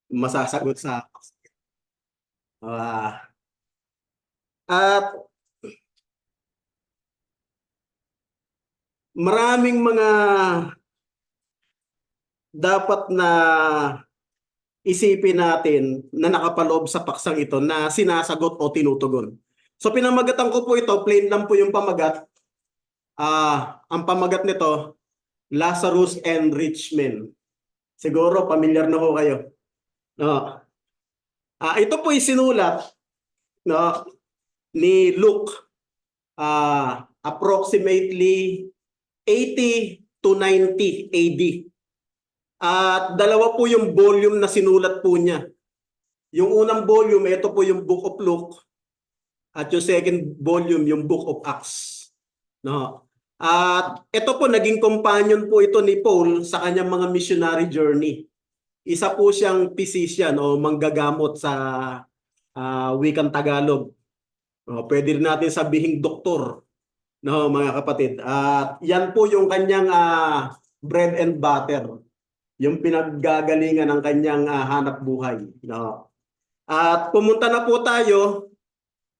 masasagot sa at maraming mga dapat na isipin natin na nakapaloob sa paksang ito na sinasagot o tinutugon. So pinamagatan ko po ito, plain lang po yung pamagat. Ang pamagat nito, Lazarus and Rich Men. Siguro familiar na ho kayo. No. Ito po isinulat, no, ni Luke, approximately 80 to 90 AD. At dalawa po yung volume na sinulat po niya. Yung unang volume, ito po yung Book of Luke. At yung second volume, yung Book of Acts. No? At ito po, naging companion po ito ni Paul sa kanyang mga missionary journey. Isa po siyang physician o manggagamot sa wikang Tagalog. Pwede rin natin sabihing doktor, no, mga kapatid. At yan po yung kanyang bread and butter. Yung pinaggagalingan ng kanyang hanap buhay. No? At pumunta na po tayo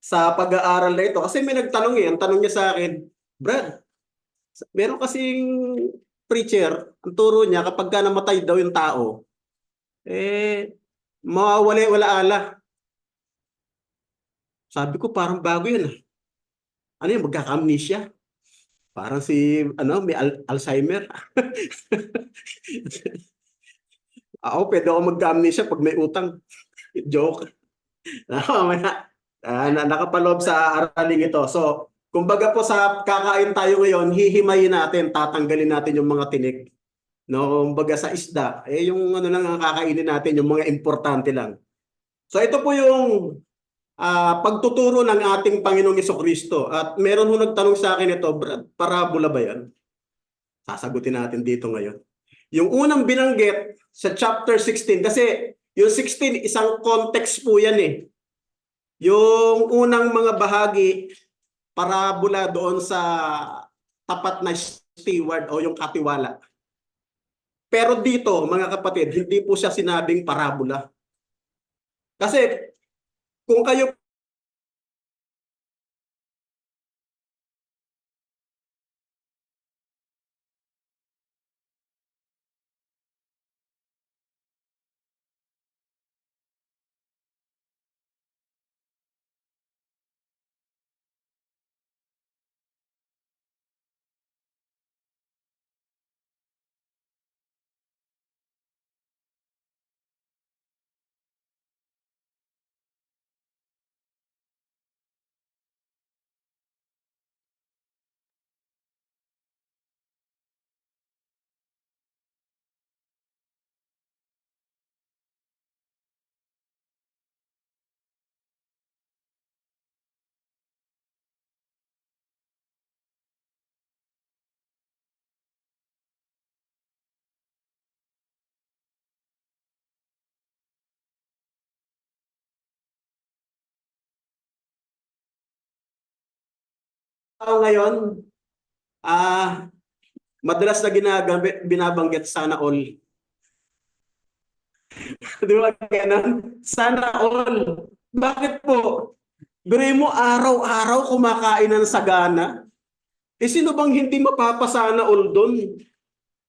sa pag-aaral na ito. Kasi may nagtanong ang tanong niya sa akin, Brad, meron kasing preacher, ang turo niya kapag ka namatay daw yung tao, mawawala-ala. Sabi ko, parang bago yun. Ano yun, magkaka-amnesia? Parang si, may Alzheimer. Ako, pwede ako mag-amnesia pag may utang. Joke. Nakapaloob sa araling ito. So, kumbaga po sa kakain tayo ngayon, hihimayin natin, tatanggalin natin yung mga tinik. No, kumbaga sa isda, yung ano lang ang kakainin natin, yung mga importante lang. So, ito po yung pagtuturo ng ating Panginoong Jesucristo. At meron ho nagtanong sa akin ito, Brad, parabola ba yan? Sasagutin natin dito ngayon. Yung unang binanggit sa chapter 16, kasi yung 16, isang context po yan eh. Yung unang mga bahagi, parabola doon sa tapat na steward o yung katiwala. Pero dito, mga kapatid, hindi po siya sinabing parabola. Kasi kung kayo ngayon, madalas na ginagamit, binabanggit sana all. Di ba ganun? Sana all. Bakit po? Biruin mo araw-araw kumakain ng sagana. Sino bang hindi mapapasana all doon?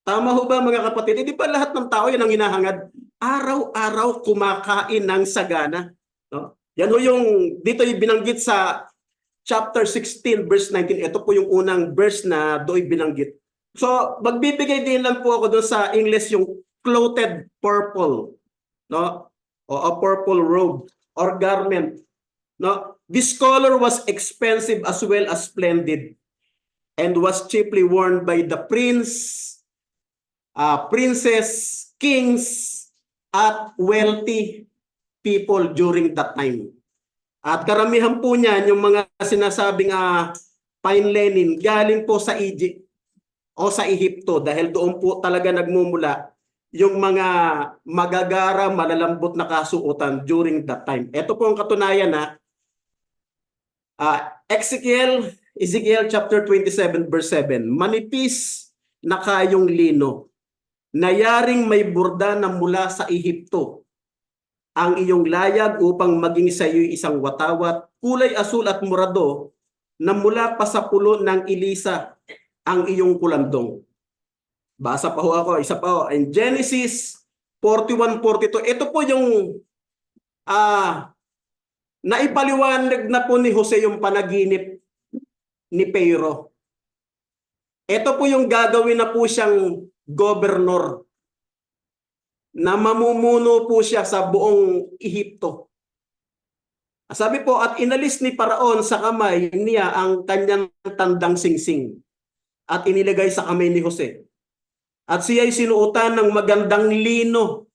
Tama ho ba mga kapatid? Hindi pa lahat ng tao yan ang hinahangad. Araw-araw kumakain ng sagana. No? Yan ho yung dito yung binanggit sa chapter 16 verse 19. Ito po yung unang verse na doon binanggit. So, magbibigay din lang po ako doon sa English yung clothed purple, no? O a purple robe or garment, no? This color was expensive as well as splendid and was chiefly worn by the princess, kings, at wealthy people during that time. At karamihan po niyan, yung mga sinasabing fine linen, galing po sa Egypt o sa Ehipto dahil doon po talaga nagmumula yung mga magagara, malalambot na kasuotan during that time. Ito po ang katunayan na Ezekiel chapter 27 verse 7, manipis na kayong lino, nayaring may burda na mula sa Ehipto, ang iyong layag upang maging sa iyo'y isang watawat, kulay asul at morado, na mula pa sa pulo ng Elisa ang iyong kulandong. Basa pa ho ako, isa pa ho. In Genesis 41:42, ito po yung naipaliwanag na po ni Jose yung panaginip ni Pharaoh. Ito po yung gagawin na po siyang gobernador, na mamumuno po siya sa buong Ehipto. Sabi po, at inalis ni Paraon sa kamay niya ang kanyang tandang singsing at inilagay sa kamay ni Jose. At siya ay sinuotan ng magandang lino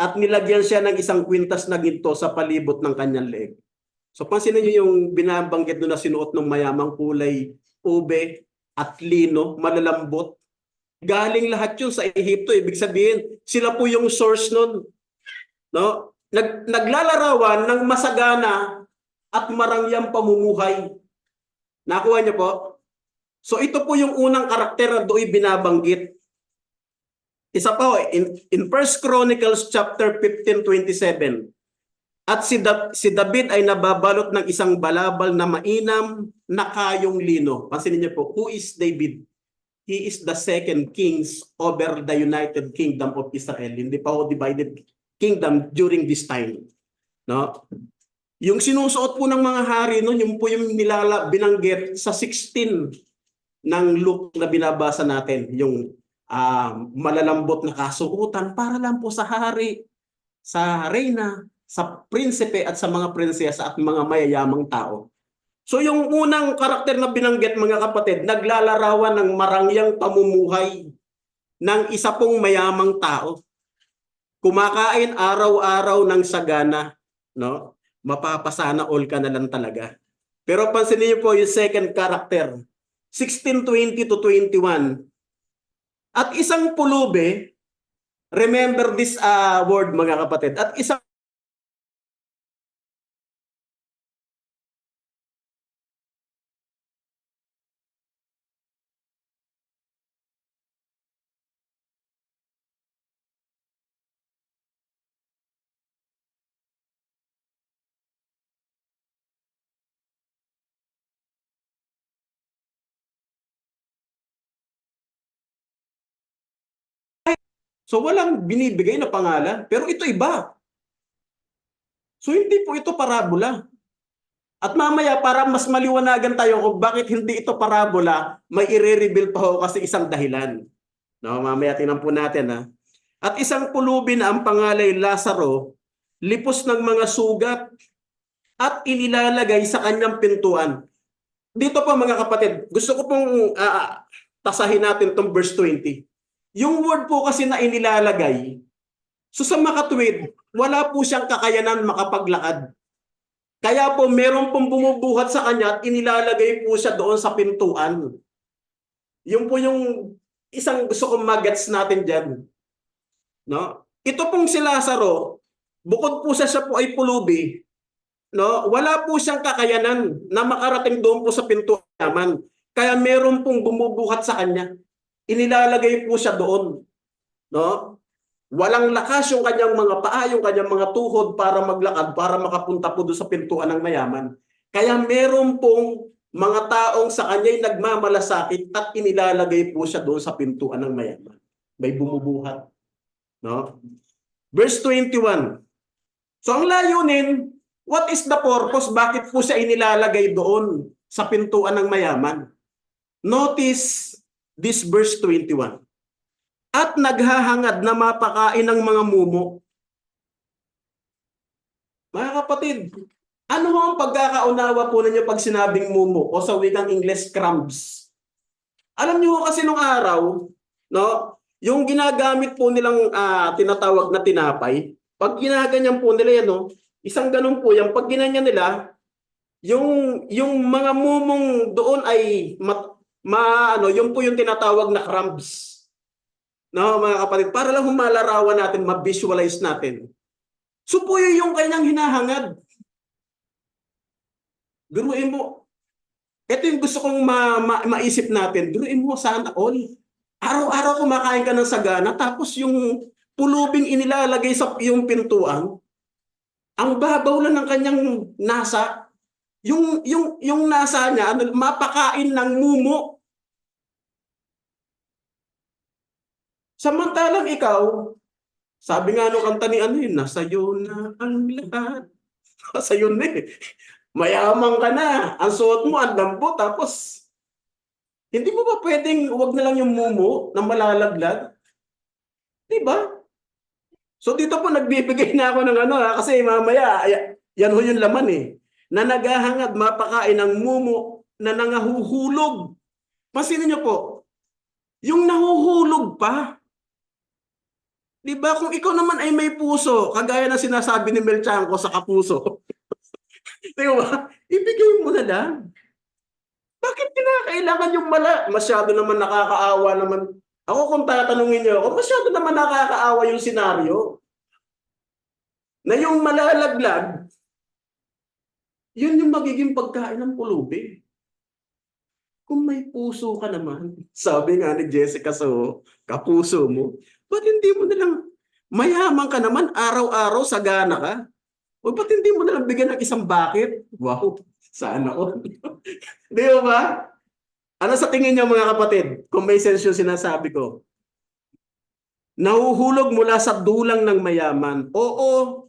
at nilagyan siya ng isang kwintas na ginto sa palibot ng kanyang leeg. So pansinin niyo yung binabanggit doon na sinuot ng mayamang kulay ube at lino, malalambot. Galing lahat yun sa Ehipto. Ibig sabihin, sila po yung source nun. No? Naglalarawan ng masagana at marangyang pamumuhay. Nakuha niyo po? So ito po yung unang karakter na doon binabanggit. Isa pa ho, in 1 Chronicles chapter 15:27, at si David ay nababalot ng isang balabal na mainam na kayong lino. Pansinin niyo po, who is David? He is the second kings over the United Kingdom of Israel. Hindi pa ho divided kingdom during this time. No? Yung sinusuot po ng mga hari, no, yung po yung binanggit sa 16 ng Luke na binabasa natin, yung malalambot na kasuotan para lang po sa hari, sa reyna, sa prinsipe at sa mga prinsesa at mga mayayamang tao. So yung unang karakter na binanggit, mga kapatid, naglalarawan ng marangyang pamumuhay ng isa pong mayamang tao. Kumakain araw-araw ng sagana, no? Mapapasana all ka na lang talaga. Pero pansinin niyo po yung second character, 16:20-21. At isang pulube, remember this word mga kapatid, at isang so walang binibigay na pangalan, pero ito iba. So hindi po ito parabola. At mamaya para mas maliwanagan tayo kung bakit hindi ito parabola, may i-reveal pa ho kasi isang dahilan. No, mamaya tingnan po natin ha. At isang pulubi na ang pangalay Lazaro, lipos ng mga sugat at inilalagay sa kanyang pintuan. Dito po mga kapatid, gusto ko pong tasahin natin itong verse 20. Yung word po kasi na inilalagay, so sa makatuwid, wala po siyang kakayanan makapaglakad. Kaya po meron pong bumubuhat sa kanya at inilalagay po siya doon sa pintuan. Yung po yung isang gusto kong magets natin dyan. No? Ito pong si Lazaro, bukod po siya po ay pulubi, no? Wala po siyang kakayanan na makarating doon po sa pintuan. Kaya meron pong bumubuhat sa kanya. Inilalagay po siya doon. No? Walang lakas yung kanyang mga paa, yung kanyang mga tuhod para maglakad, para makapunta po doon sa pintuan ng mayaman. Kaya meron pong mga taong sa kanya'y nagmamalasakit at inilalagay po siya doon sa pintuan ng mayaman. May bumubuhat. No? Verse 21. So ang layunin, what is the purpose? Bakit po siya inilalagay doon sa pintuan ng mayaman? Notice this verse 21. At naghahangad na mapakain ng mga mumo. Mga kapatid, ano ho ang pagkakaunawa po ninyo pag sinabing mumo o sa wikang English crumbs? Alam niyo kasi nung araw, no, yung ginagamit po nilang tinatawag na tinapay, pag ginaganyan po nila yan, no, isang ganun po yan, pag ginanyan nila, yung mga mumong doon ay yung po yung tinatawag na crumbs. No, mga kapatid, para lang humalarawan natin, ma-visualize natin. So po yung kanyang hinahangad. Biruin mo. Ito yung gusto kong maisip natin. Biruin mo, sana all. Araw-araw kumakain ka ng sagana, tapos yung pulubing inilalagay sa yung pintuan, Ang babaw lang ng kanyang nasa, yung nasa niya, ano, mapakain ng mumo. Samantalang ikaw, sabi nga nung kanta ni ano yun, nasa iyo na ang lahat. Nasa iyo na eh. Mayaman ka na. Ang suot mo, ang lambo. Tapos, hindi mo ba pwedeng wag na lang yung mumo na malalaglag? Di ba? So dito po nagbibigay na ako ng ano ha, kasi mamaya, yan ho yung laman eh. Na naghahangad mapakain ng mumo na nangahuhulog. Pansinin niyo po, yung nahuhulog pa, di ba? Kung ikaw naman ay may puso, kagaya ng sinasabi ni Mel Chanco sa Kapuso, di ba? Ibigay mo na lang. Bakit kinakailangan yung masyado naman nakakaawa naman. Ako kung tatanungin niyo ako, masyado naman nakakaawa yung senaryo na yung malalaglag, yun yung magiging pagkain ng pulubi. Kung may puso ka naman, sabi nga ni Jessica So, kapuso mo, ba't hindi mo nalang mayaman ka naman, araw-araw sagana ka? O ba't hindi mo nalang bigyan ng isang bucket? Wow, sana all. Di ba? Ano sa tingin niyo mga kapatid? Kung may sense yung sinasabi ko. Nahuhulog mula sa dulang ng mayaman. Oo,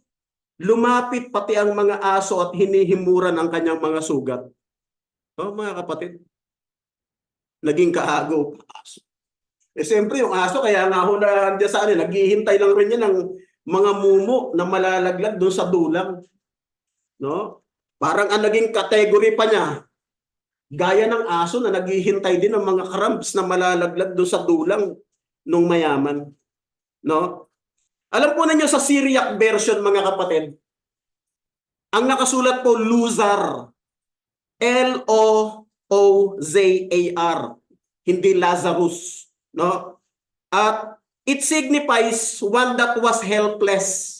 lumapit pati ang mga aso at hinihimuran ang kanyang mga sugat. Oh, mga kapatid, naging kaagaw pa aso. Eh siyempre yung aso, kaya nga ho na andiyan sa ano, naghihintay lang rin yan ng mga mumo na malalaglag doon sa dulang. No? Parang ang naging category pa niya, gaya ng aso na naghihintay din ng mga crumbs na malalaglag doon sa dulang nung mayaman. No? Alam po ninyo sa Syriac version mga kapatid, ang nakasulat po loser. Lozar. Hindi Lazarus. No? At it signifies one that was helpless.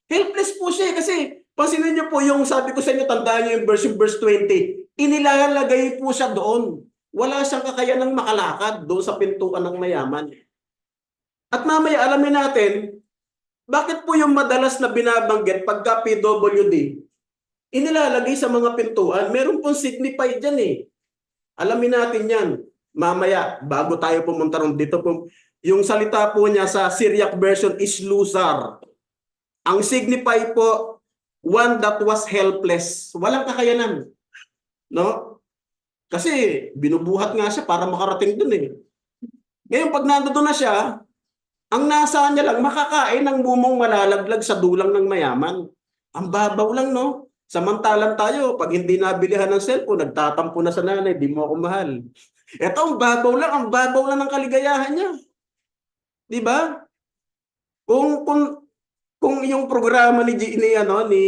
Helpless po siya kasi pansinin niyo po yung sabi ko sa inyo, tandaan niyo yung verse 20. Inilalagay po siya doon. Wala siyang kakayanang makalakad doon sa pintuan ng mayaman. At mamaya alamin natin, bakit po yung madalas na binabanggit pagka PWD, inilalagay sa mga pintuan, meron pong signified dyan eh. Alamin natin yan. Mamaya, bago tayo pumunta ron dito po, yung salita po niya sa Syriac version is loser. Ang signify po, one that was helpless. Walang kakayanan. No? Kasi binubuhat nga siya para makarating dun eh. Ngayon, pag nandoon na siya, ang nasa niya lang, makakain ng mumong malalaglag sa dulang ng mayaman. Ang babaw lang, no? Samantalang tayo, pag hindi nabilihan ng cellphone, nagtatampo na sa nanay, di mo ako mahal. Ito, ang babaw lang ng kaligayahan niya. Di ba? Kung, kung, kung yung programa ni ano, ni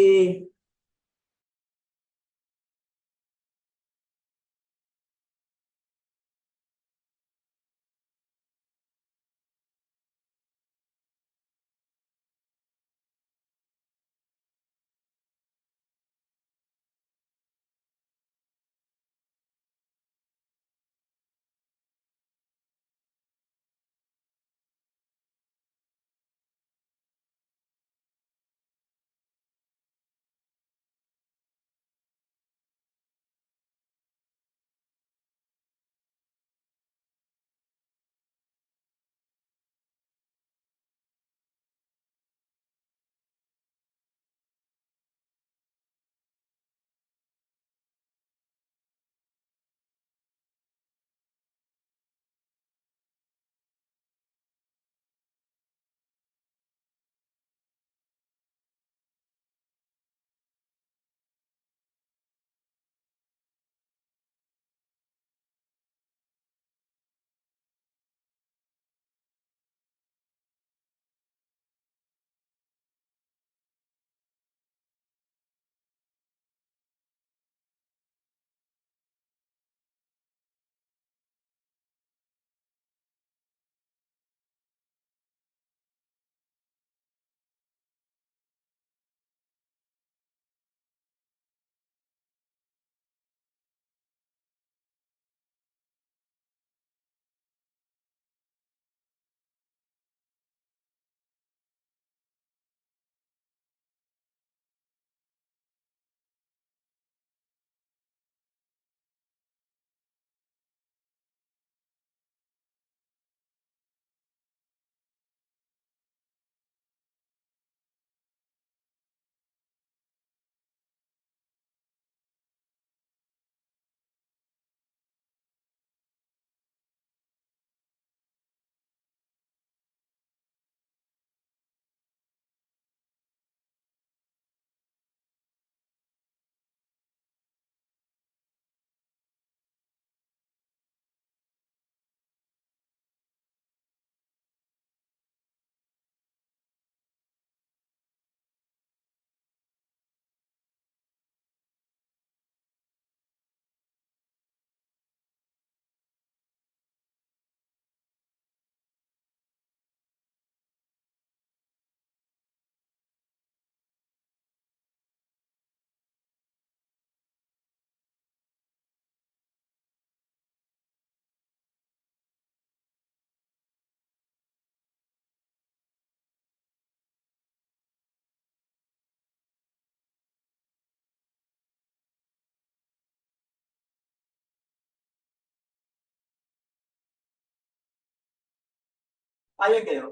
Ayaw kayo.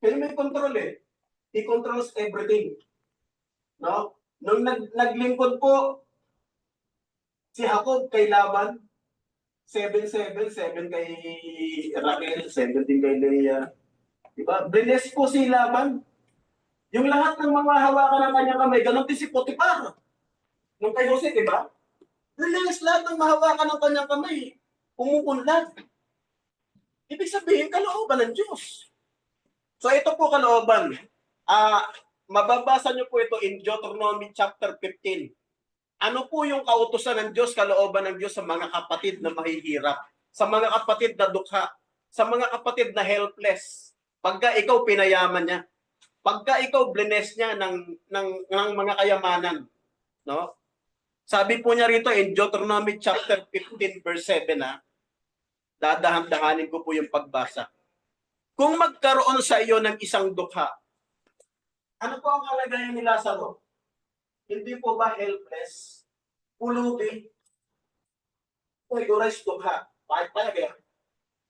Pero may control eh. He controls everything. No? Nung naglingkod po si Jacob kay Laban, 7-7, 7 kay Raquel, 7 din kay Leah. Diba? Bless po si Laban. Yung lahat ng mga hawakan ng kanyang kamay, ganun din si Potiphar. Nung kay Jose, diba? Bless lahat ng mahawakan ng kanyang kamay. Umuunlad. Ibig sabihin, kalooban ng Diyos. So ito po kalooban. Mababasa niyo po ito in Deuteronomy chapter 15. Ano po yung kautusan ng Diyos, kalooban ng Diyos sa mga kapatid na mahihirap, sa mga kapatid na dukha, sa mga kapatid na helpless. Pagka ikaw pinayaman niya, pagka ikaw bless niya ng mga kayamanan, no? Sabi po niya rito in Deuteronomy chapter 15 verse 7, dadahan-dahanin ko po yung pagbasa. Kung magkaroon sa iyo ng isang dukha, ano po ang kalagayan ni Lazaro? Hindi po ba helpless? Pulubi? Figures dukha. Bakit talaga?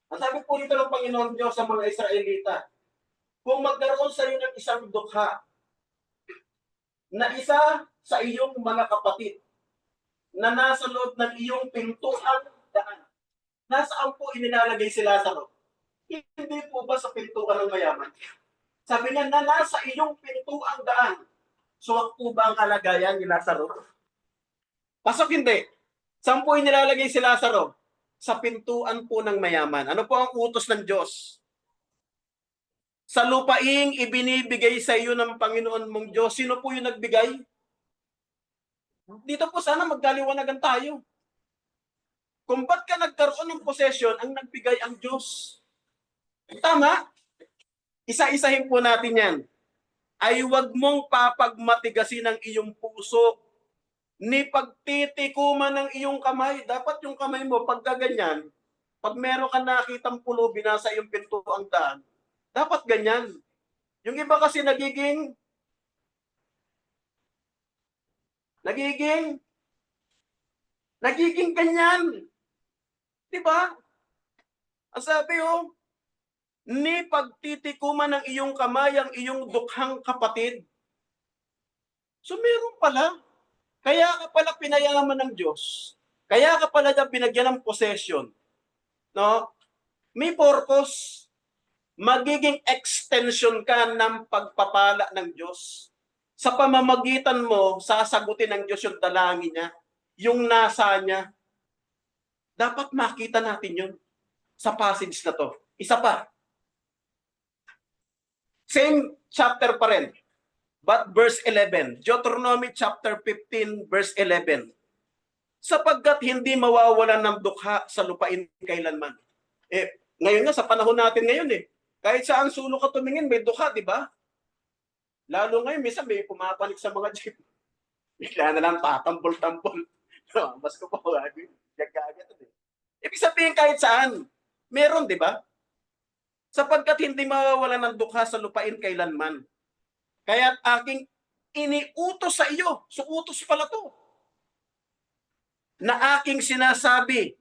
Ang sabi po dito ng Panginoon Diyos sa mga Israelita, kung magkaroon sa iyo ng isang dukha, na isa sa iyong mga kapatid, na nasa loob ng iyong pintuan daan, nasaan po inilalagay si Lazaro? Hindi po ba sa pintuan ng mayaman? Sabi niya na nasa iyong pintuang daan. So, po ba ang kalagayan ni Lazaro? Pasok hindi. Saan po inilalagay si Lazaro? Sa pintuan po ng mayaman. Ano po ang utos ng Diyos? Sa lupaing ibinibigay sa iyo ng Panginoon mong Diyos. Sino po yung nagbigay? Dito po sana magkaliwanagan tayo. Kung ba't ka nagkaroon ng possession, ang nagbigay ang Diyos. Tama? Isa-isahin po natin yan. Ay huwag mong papagmatigasin ang iyong puso, ni pagtitikuman ng iyong kamay. Dapat yung kamay mo, pag ganyan, pag meron ka nakitang pulubi nasa iyong pinto ang daan, dapat ganyan. Yung iba kasi nagiging ganyan. Diba? Ang sabi ni pagtitikuman ng iyong kamay ang iyong dukhang kapatid. So meron pala. Kaya ka pala pinayaman ng Diyos. Kaya ka pala na binagyan ng possession. No? May purpose. Magiging extension ka ng pagpapala ng Diyos. Sa pamamagitan mo, sasagutin ng Diyos yung dalangin niya, yung nasa niya. Dapat makita natin yun sa passage na to. Isa pa. Same chapter pa rin. But verse 11, Deuteronomy chapter 15, verse 11. Sapagkat hindi mawawalan ng dukha sa lupain kailanman. Ngayon nga, sa panahon natin ngayon kahit saan sulok ka tumingin, may dukha, di ba? Lalo ngayon, minsan may pumapanik sa mga jeep. Bigla na lang tatambol-tambol. Mas ko pa, gagagat. Ibig sabihin kahit saan, meron, di ba? Sapagkat hindi mawawalan ng dukha sa lupain kailanman. Kaya aking iniutos sa iyo, so utos pala to, na aking sinasabi,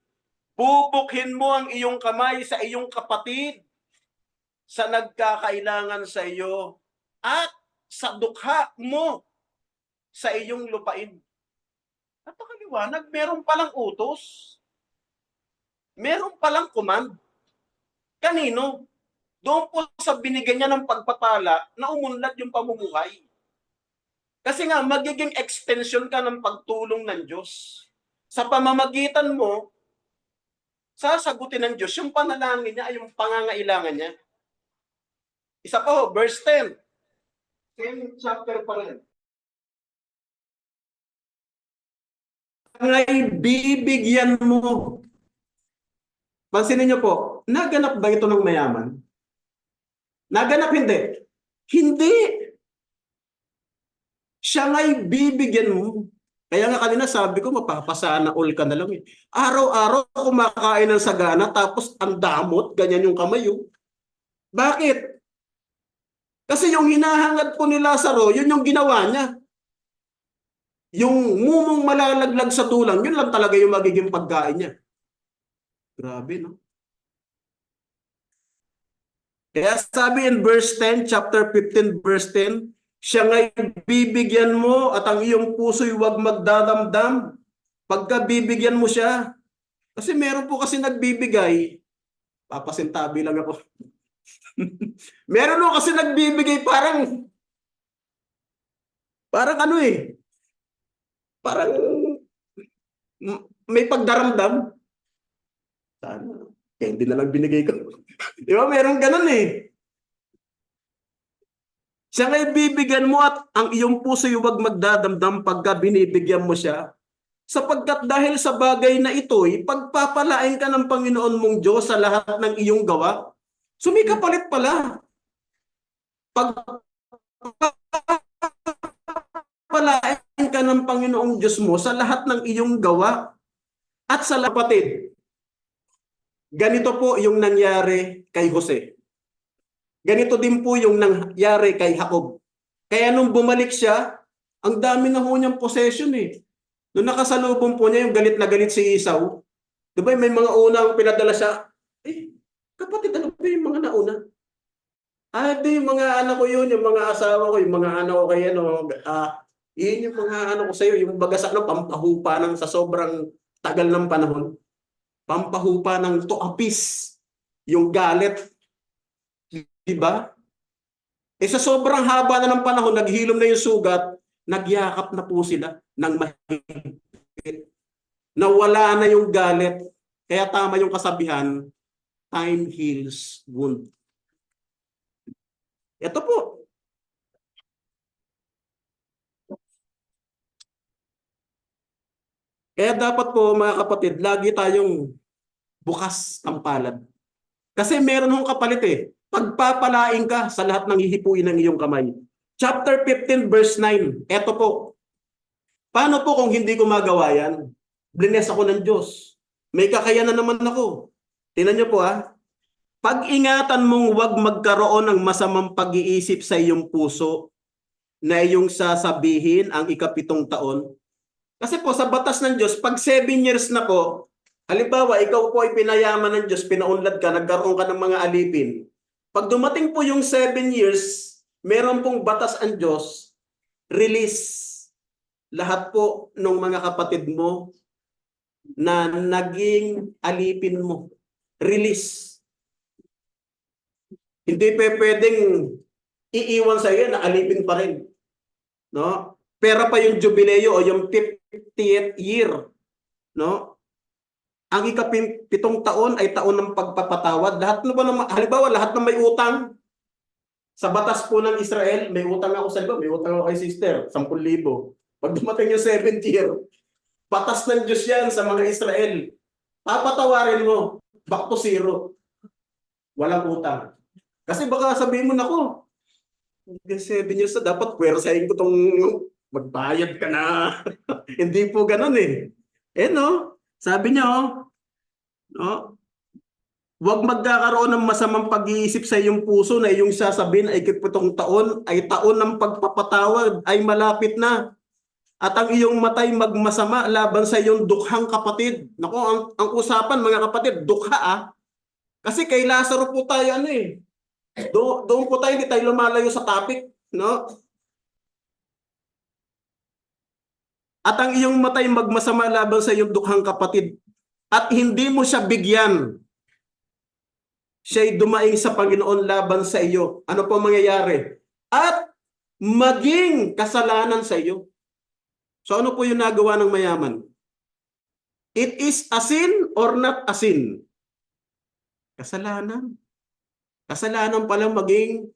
bubukhin mo ang iyong kamay sa iyong kapatid sa nagkakailangan sa iyo at sa dukha mo sa iyong lupain. Napakaliwanag, meron palang utos. Meron palang command. Kanino? Doon po sa binigyan niya ng pagpapala na umunlad yung pamumuhay. Kasi nga, magiging extension ka ng pagtulong ng Diyos. Sa pamamagitan mo, sasagutin ng Diyos yung panalangin niya ay yung pangangailangan niya. Isa pa verse 10. Same chapter pa rin. Ngay bibigyan mo. Pansinin niyo po, naganap ba ito ng mayaman? Naganap hindi? Hindi. Siya nga'y bibigyan mo. Kaya nga kanina sabi ko, mapapasana all ka na lang. Araw-araw kumakain ng sagana, tapos ang damot, ganyan yung kamay. Bakit? Kasi yung hinahangad po ni Lazaro, yun yung ginawa niya. Yung mumong malalaglag sa tulang, yun lang talaga yung magiging pagkain niya. Grabe, no? Kaya sabi in verse 10, chapter 15, verse 10, siya nga'y bibigyan mo at ang iyong puso'y huwag magdadamdam. Pagka bibigyan mo siya, kasi meron po kasi nagbibigay, papasintabi lang ako. Meron po kasi nagbibigay parang ano eh, parang may pagdaramdam. Sana, eh, hindi na lang binigay ko. Di ba, meron ganun eh. Siya nga'y bibigyan mo at ang iyong puso'y huwag magdadamdam pagka binibigyan mo siya. Sapagkat dahil sa bagay na ito'y pagpapalain ka ng Panginoon mong Diyos sa lahat ng iyong gawa. Sumikapalit pala. Pagpapalain ka ng Panginoong Diyos mo sa lahat ng iyong gawa. At sa kapatid, ganito po yung nangyari kay Jose. Ganito din po yung nangyari kay Jacob. Kaya nung bumalik siya, ang dami na ho niyang possession eh. Nung nakasalubong po niya yung galit na galit si Esau, di ba may mga unang pinadala siya, kapatid, ano ba yung mga nauna? Di yung mga anak ko yun, yung mga asawa ko, yung mga anak ko kaya, yun yung mga anak ko sa'yo, yung bagas pampahupa ng sa sobrang tagal ng panahon. Pampahupa ng to appease yung galit. Diba? Sa sobrang haba na ng panahon, naghilom na yung sugat, nagyakap na po sila ng mahigpit. Nawala na yung galit. Kaya tama yung kasabihan, time heals wound. Ito po. Kaya dapat po mga kapatid, lagi tayong bukas ang palad. Kasi meron hong kapalit eh. Pagpapalain ka sa lahat ng hihipuin ng iyong kamay. Chapter 15 verse 9. Ito po. Paano po kung hindi ko magawa yan? Blines ako ng Diyos. May kakayanan naman ako. Tingnan niyo po ha. Pag-ingatan mong huwag magkaroon ng masamang pag-iisip sa iyong puso na iyong sasabihin ang ikapitong taon. Kasi po sa batas ng Diyos, pag 7 years na po, halimbawa ikaw po ay pinayaman ng Diyos, pinaunlad ka, nagkaroon ka ng mga alipin. Pag dumating po yung 7 years, meron pong batas ang Diyos, release lahat po ng mga kapatid mo na naging alipin mo. Release. Hindi pa pwedeng iiwan sa iyo na alipin pa rin. No? Pera pa yung jubileo o yung 50th year. No? Ang ikapitong taon ay taon ng pagpapatawad. Lahat na ba naman, halimbawa, lahat ng may utang sa batas po ng Israel, may utang ako sa iba, may utang ako kay sister, 10,000. Pag dumating yung 7th year, batas ng Diyos yan sa mga Israel. Papatawarin mo, back to zero. Walang utang. Kasi baka sabihin mo na ko, 7 years na dapat pwersahin ko tong magbayad ka na. Hindi po ganun eh. No? Sabi niya no? Huwag magkakaroon ng masamang pag-iisip sa iyong puso na iyong sasabihin ay ikapitong taon ay taon ng pagpapatawad ay malapit na. At ang iyong matay magmasama laban sa iyong dukhang kapatid. Nako, ang usapan mga kapatid, dukha ah. Kasi kay Lazaro po tayo doon po tayo, hindi tayo lumalayo sa topic, no? At ang iyong matay magmasama laban sa iyong dukhang kapatid at hindi mo siya bigyan. Siya'y dumaing sa Panginoon laban sa iyo. Ano po mangyayari? At maging kasalanan sa iyo. So ano po yung nagawa ng mayaman? It is a sin or not a sin? Kasalanan. Kasalanan palang maging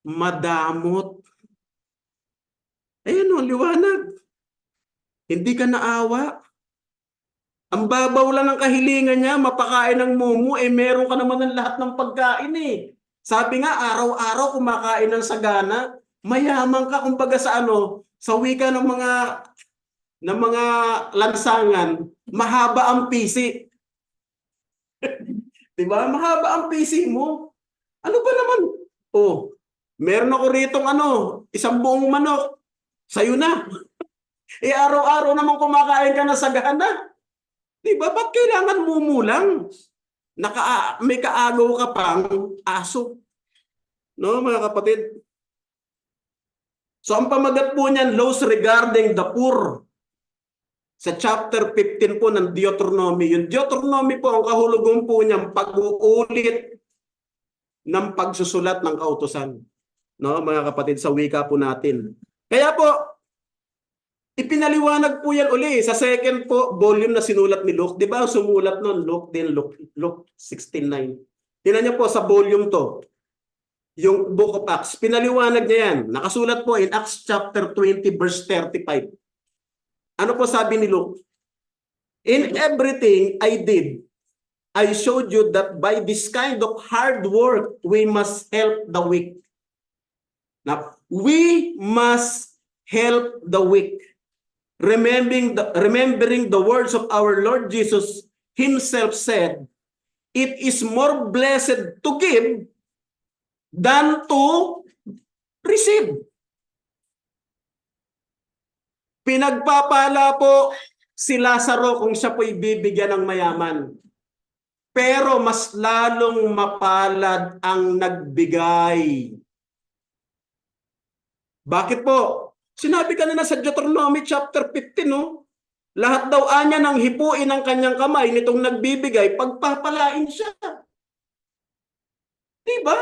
madamot. Ayun o, liwanag. Hindi ka naawa. Ang babaw lang ng kahilingan niya, mapakain ng mumu, meron ka naman ng lahat ng pagkain eh. Sabi nga, araw-araw kumakain ng sagana, mayaman ka kumbaga sa sa wika ng mga lansangan, mahaba ang pisi. Diba? Mahaba ang pisi mo. Ano ba naman? Meron ako ritong isang buong manok. Sa'yo na. Araw-araw naman kumakain ka na sagana. Diba? Ba't kailangan mumulang? May kaagaw ka pang aso. No, mga kapatid? So ang pamagat po niyan, laws regarding the poor. Sa chapter 15 po ng Deuteronomy. Yung Deuteronomy po, ang kahulugan po niyang pag-uulit ng pagsusulat ng kautusan. No, mga kapatid, sa wika po natin. Kaya po, ipinaliwanag po yan uli sa second po volume na sinulat ni Luke. Di ba sumulat nun? Luke 16:9. Tingnan niyo po sa volume to. Yung Book of Acts, pinaliwanag niya yan. Nakasulat po in Acts chapter 20 verse 35. Ano po sabi ni Luke? In everything I did, I showed you that by this kind of hard work, we must help the weak. Now, we must help the weak. Remembering the words of our Lord Jesus himself said, it is more blessed to give than to receive. Pinagpapala po si Lazaro kung siya po'y bibigyan ng mayaman. Pero mas lalong mapalad ang nagbigay. Bakit po? Sinabi ka na sa Deuteronomy chapter 15, no? Lahat daw anya ng hipuin ng kanyang kamay nitong nagbibigay, pagpapalain siya. Diba?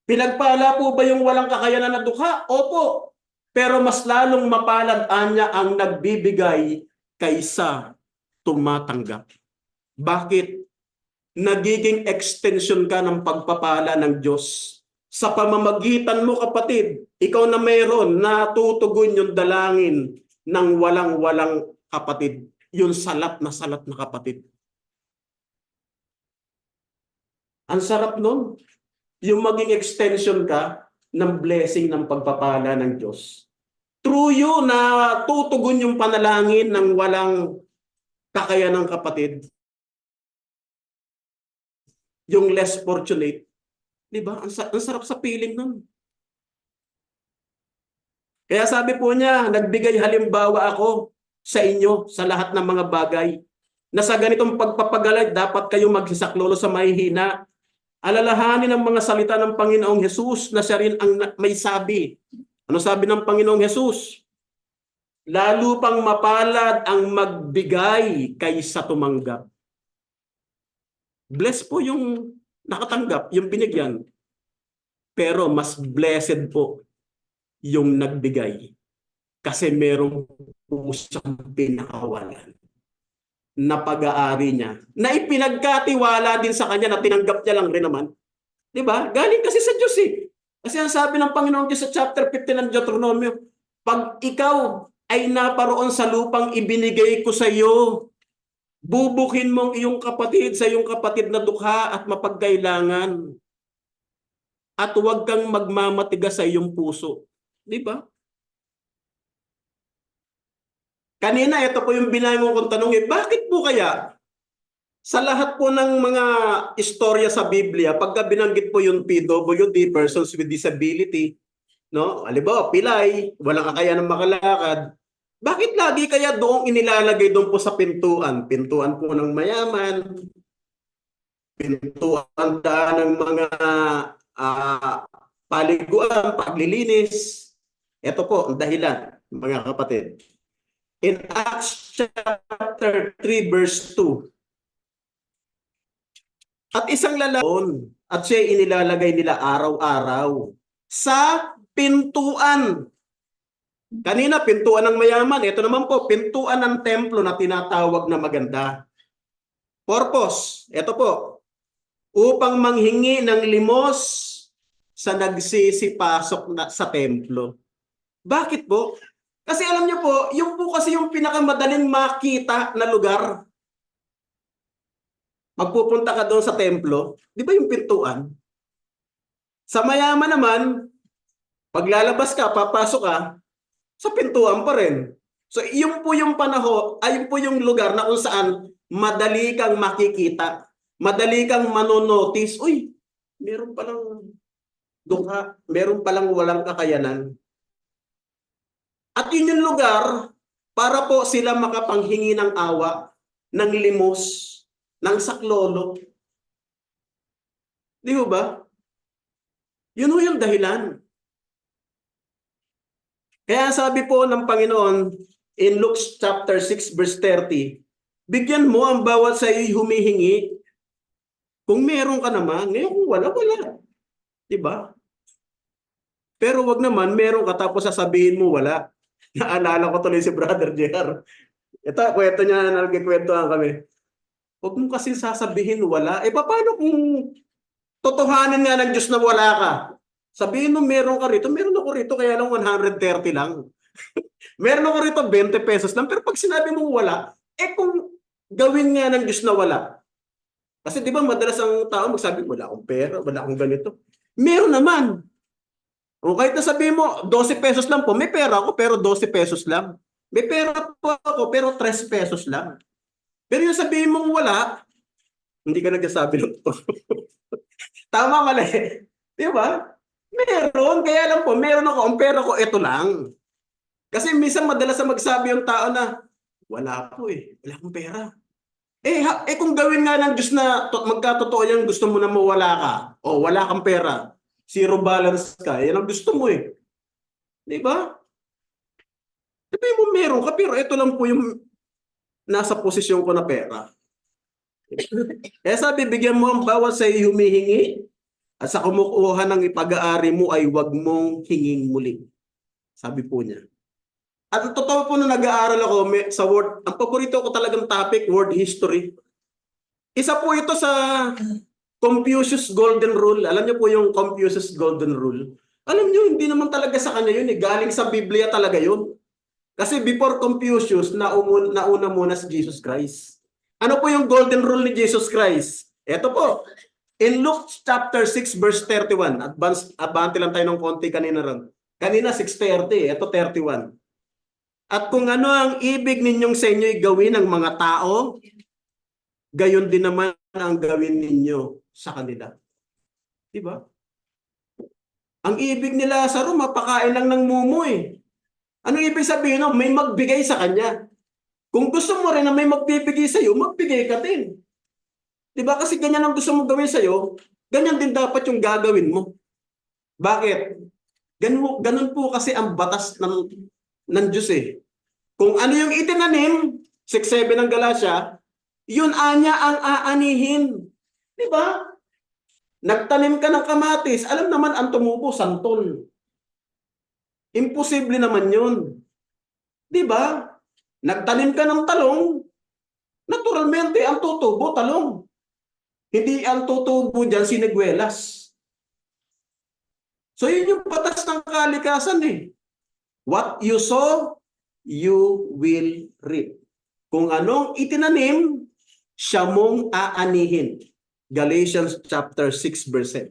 Pinagpala po ba yung walang kakayanan na dukha? Opo. Pero mas lalong mapalad anya ang nagbibigay kaysa tumatanggap. Bakit? Nagiging extension ka ng pagpapala ng Diyos. Sa pamamagitan mo, kapatid, ikaw na mayroon na tutugon yung dalangin ng walang-walang kapatid. Yung salat na kapatid. Ang sarap nun. Yung maging extension ka ng blessing ng pagpapala ng Diyos. True you na tutugon yung panalangin ng walang kakayanang kapatid. Yung less fortunate. Diba? Ang sarap sa feeling nun. Kaya sabi po niya, nagbigay halimbawa ako sa inyo sa lahat ng mga bagay. Na sa ganitong pagpapagalay, dapat kayo magsisaklolo sa mahihina. Alalahanin ang mga salita ng Panginoong Hesus na siya rin ang may sabi. Ano sabi ng Panginoong Hesus? Lalo pang mapalad ang magbigay kaysa tumanggap. Blessed po yung nakatanggap, yung binigyan. Pero mas blessed po yung nagbigay. Kasi merong pusang pinakawalan na pag-aari niya. Na ipinagkatiwala din sa kanya na tinanggap niya lang rin naman. Diba? Galing kasi sa Diyos eh. Kasi ang sabi ng Panginoon Diyos sa chapter 15 ng Deuteronomy, pag ikaw ay naparoon sa lupang ibinigay ko sa iyo, bubukin mong iyong kapatid sa iyong kapatid na dukha at mapagkailangan. At huwag kang magmamatigas sa iyong puso. Di ba? Kanina, ito po yung binangon kong tanong, bakit po kaya sa lahat po ng mga istorya sa Biblia, pagka binanggit po yung PWD, persons with disability, no? Halimbawa, pilay, walang kakayanan makalakad, bakit lagi kaya doong inilalagay doon po sa pintuan? Pintuan po ng mayaman, pintuan daan ng mga paliguan, paglilinis. Ito po ang dahilan, mga kapatid. In Acts chapter 3 verse 2. At isang lalaki at siya inilalagay nila araw-araw sa pintuan. Kanina, pintuan ng mayaman. Ito naman po, pintuan ng templo na tinatawag na maganda. Purpose, ito po, upang manghingi ng limos sa nagsisipasok sa templo. Bakit po? Kasi alam niyo po, yung po kasi yung pinakamadaling makita na lugar. Magpupunta ka doon sa templo, di ba yung pintuan? Sa mayaman naman, paglalabas ka, papasok ka, sa pintuan pa rin. So, yung po yung panahon, ay po yung lugar na kung saan madali kang makikita, madali kang manonotice, uy, meron palang dukha, meron palang walang kakayanan. At yun yung lugar para po sila makapanghingi ng awa, ng limos, ng saklolo. Di ba? Yun ho yung dahilan. Kaya sabi po ng Panginoon in Luke chapter 6 verse 30, bigyan mo ang bawat sa iyo humihingi. Kung meron ka naman, ngayon kung wala, wala. Diba? Pero wag naman, meron ka tapos sasabihin mo wala. Naalala ko tuloy si Brother JR. Ito, kwento niya, nagkikwentuhan kami. Huwag mo kasi sasabihin wala. Paano kung totohanan nga ng Diyos na wala ka? Sabihin mo meron ka rito, meron ako rito kaya lang 130 lang. Meron ako rito 20 pesos lang. Pero pag sinabi mo wala, kung gawin nga ng Diyos na wala. Kasi di ba madalas ang tao magsabi, wala akong pera, wala akong ganito. Meron naman. O kahit na sabihin mo, 12 pesos lang po, may pera ako pero 12 pesos lang. May pera po ako pero 3 pesos lang. Pero yung sabihin mong wala, hindi ka nagsasabi ng to. Tama mali. Di ba? Meron, kaya lang po, meron ako, ang pera ko, ito lang. Kasi minsan madalas na magsabi yung tao na, wala po wala akong pera. Kung gawin nga ng Diyos na magkatotoo yan, gusto mo na mawala ka, o wala kang pera, zero balance ka, yan ang gusto mo Di ba? Sabi mo meron ka, pero ito lang po yung nasa posisyon ko na pera. Kaya sabi, bigyan mo ang bawat sa iyo humihingi, at sa kumukuha ng ipag-aari mo ay huwag mong hinging muli. Sabi po niya. At ang totoo po na nag-aaral ako sa word, ang paborito ko talagang topic, world history. Isa po ito sa Confucius Golden Rule. Alam niyo po yung Confucius Golden Rule? Alam niyo, hindi naman talaga sa kanya yun. Galing sa Biblia talaga yun. Kasi before Confucius, nauna muna si Jesus Christ. Ano po yung Golden Rule ni Jesus Christ? Ito po. In Luke chapter 6 verse 31, abante lang tayo ng konti kanina ron. Kanina 6:30, ito 31. At kung ano ang ibig ninyong sa inyo'y gawin ng mga tao, gayon din naman ang gawin ninyo sa kanila. Diba? Ang ibig nila sa Roma, pakain lang ng mumo Ano ibig sabihin? No? May magbigay sa kanya. Kung gusto mo rin na may magbibigay sa iyo, magbigay ka din. Diba? Kasi ganyan ang gusto mo gawin sa iyo, ganyan din dapat yung gagawin mo. Bakit? Ganun po kasi ang batas ng Diyos Kung ano yung itinanim, 6:7 ng Galatia, yun anya ang aanihin. Diba? Nagtanim ka ng kamatis, alam naman ang tumubo, santol. Imposible naman yun. Diba? Nagtanim ka ng talong, naturalmente ang tutubo, talong. Hindi ang tutubo dyan, siniguelas. So yun yung batas ng kalikasan What you sow, you will reap. Kung anong itinanim, siya mong aanihin. Galatians chapter 6 verse 7.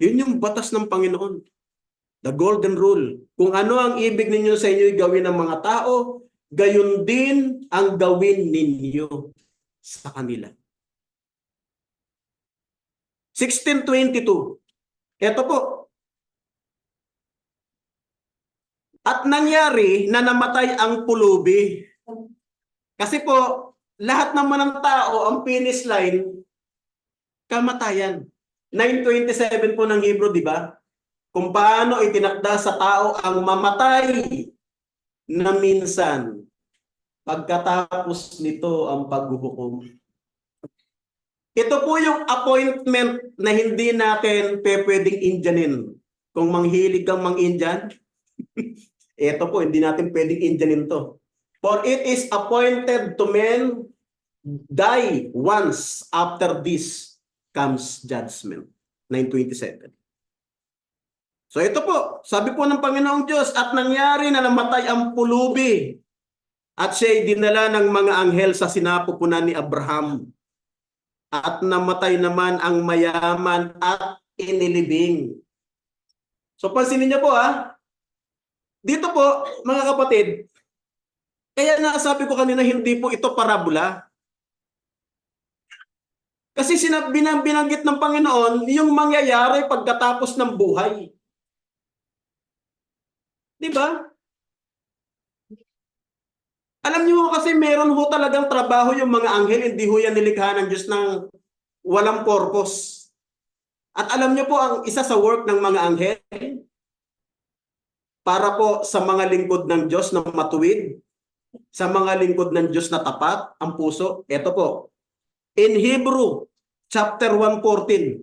Yun yung batas ng Panginoon. The golden rule. Kung ano ang ibig ninyo sa inyo gawin ng mga tao, gayon din ang gawin ninyo sa kanila. 16:22. Ito po. At nangyari na namatay ang pulubi. Kasi po, lahat naman ng tao, ang finish line, kamatayan. 9:27 po ng Hebrew, di ba? Kung paano itinakda sa tao ang mamatay na minsan. Pagkatapos nito ang paghuhukom. Ito po yung appointment na hindi natin pwedeng Indianin. Kung manghilig kang mang-Indian, ito po, hindi natin pwedeng Indianin to. For it is appointed to men die once, after this comes judgment. 9:27. So ito po, sabi po ng Panginoong Diyos, at nangyari na namatay ang pulubi at siya'y dinala ng mga anghel sa sinapupunan ni Abraham. At namatay naman ang mayaman at inilibing. So pansinin niyo po dito po mga kapatid, kaya nasabi ko kanina hindi po ito parabola. Kasi binanggit ng Panginoon yung mangyayari pagkatapos ng buhay. Di ba? Alam niyo kasi meron ho talagang trabaho yung mga anghel, hindi ho yan nilikha ng Diyos ng walang purpose. At alam niyo po, ang isa sa work ng mga anghel, para po sa mga lingkod ng Diyos na matuwid, sa mga lingkod ng Diyos na tapat, ang puso, ito po. In Hebrew, chapter 1:14,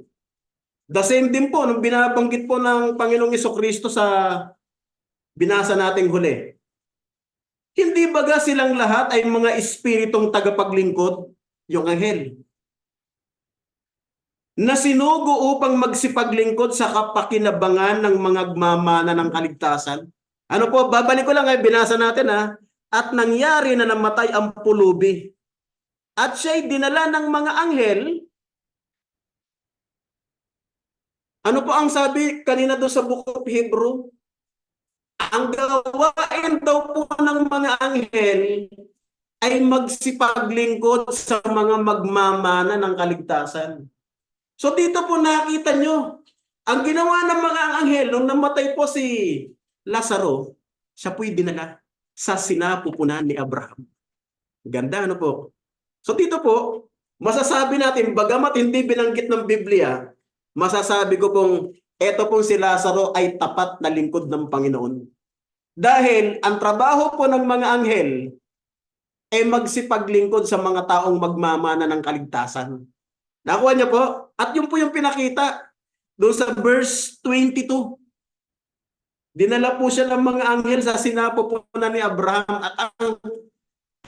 the same din po, nung binabanggit po ng Panginoong Jesucristo sa binasa nating huli. Hindi baga silang lahat ay mga espiritong tagapaglingkod, yung anghel, na sinugo upang magsipaglingkod sa kapakinabangan ng mga gmamana ng kaligtasan. Ano po, babalik ko lang ay binasa natin At nangyari na namatay ang pulubi. At siya'y dinala ng mga anghel. Ano po ang sabi kanina doon sa Book of Hebrew? Ang gawain daw po ng mga anghel ay magsipaglingkod sa mga magmamana ng kaligtasan. So dito po nakita nyo, ang ginawa ng mga anghel nung namatay po si Lazaro, siya po'y dinala sa sinapupunan ni Abraham. Ganda, ano po? So dito po, masasabi natin, bagamat hindi binanggit ng Biblia, masasabi ko pong, eto pong si Lazaro ay tapat na lingkod ng Panginoon. Dahil ang trabaho po ng mga anghel ay magsipaglingkod sa mga taong magmamana ng kaligtasan. Nakuha niyo po? At yun po yung pinakita doon sa verse 22. Dinala po siya ng mga anghel sa sinapupunan ni Abraham at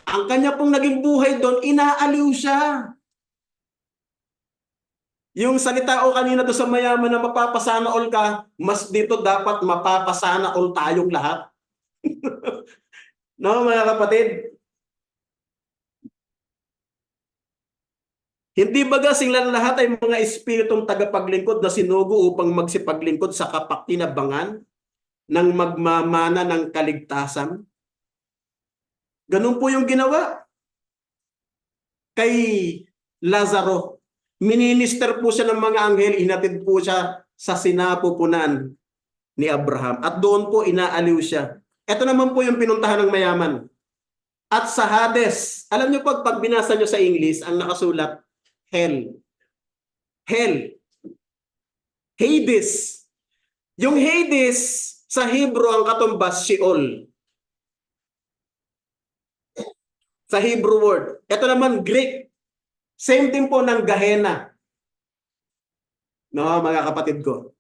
ang kanya pong naging buhay doon, inaaliw siya. Yung salita o kanina doon sa mayaman na mapapasana all ka, mas dito dapat mapapasana all tayong lahat. No, mga kapatid? Hindi baga silang lahat ay mga espiritong tagapaglingkod na sinugo upang magsipaglingkod sa kapakinabangan ng magmamana ng kaligtasan? Ganun po yung ginawa kay Lazaro. Minister po siya ng mga anghel, inatid po siya sa sinapupunan ni Abraham. At doon po inaaliw siya. Ito naman po yung pinuntahan ng mayaman. At sa Hades, alam niyo pag binasa niyo sa English, ang nakasulat, hell. Hell. Hades. Yung Hades, sa Hebrew ang katumbas, Sheol. Sa Hebrew word. Ito naman, Greek. Same din po ng Gehenna. No, mga kapatid ko.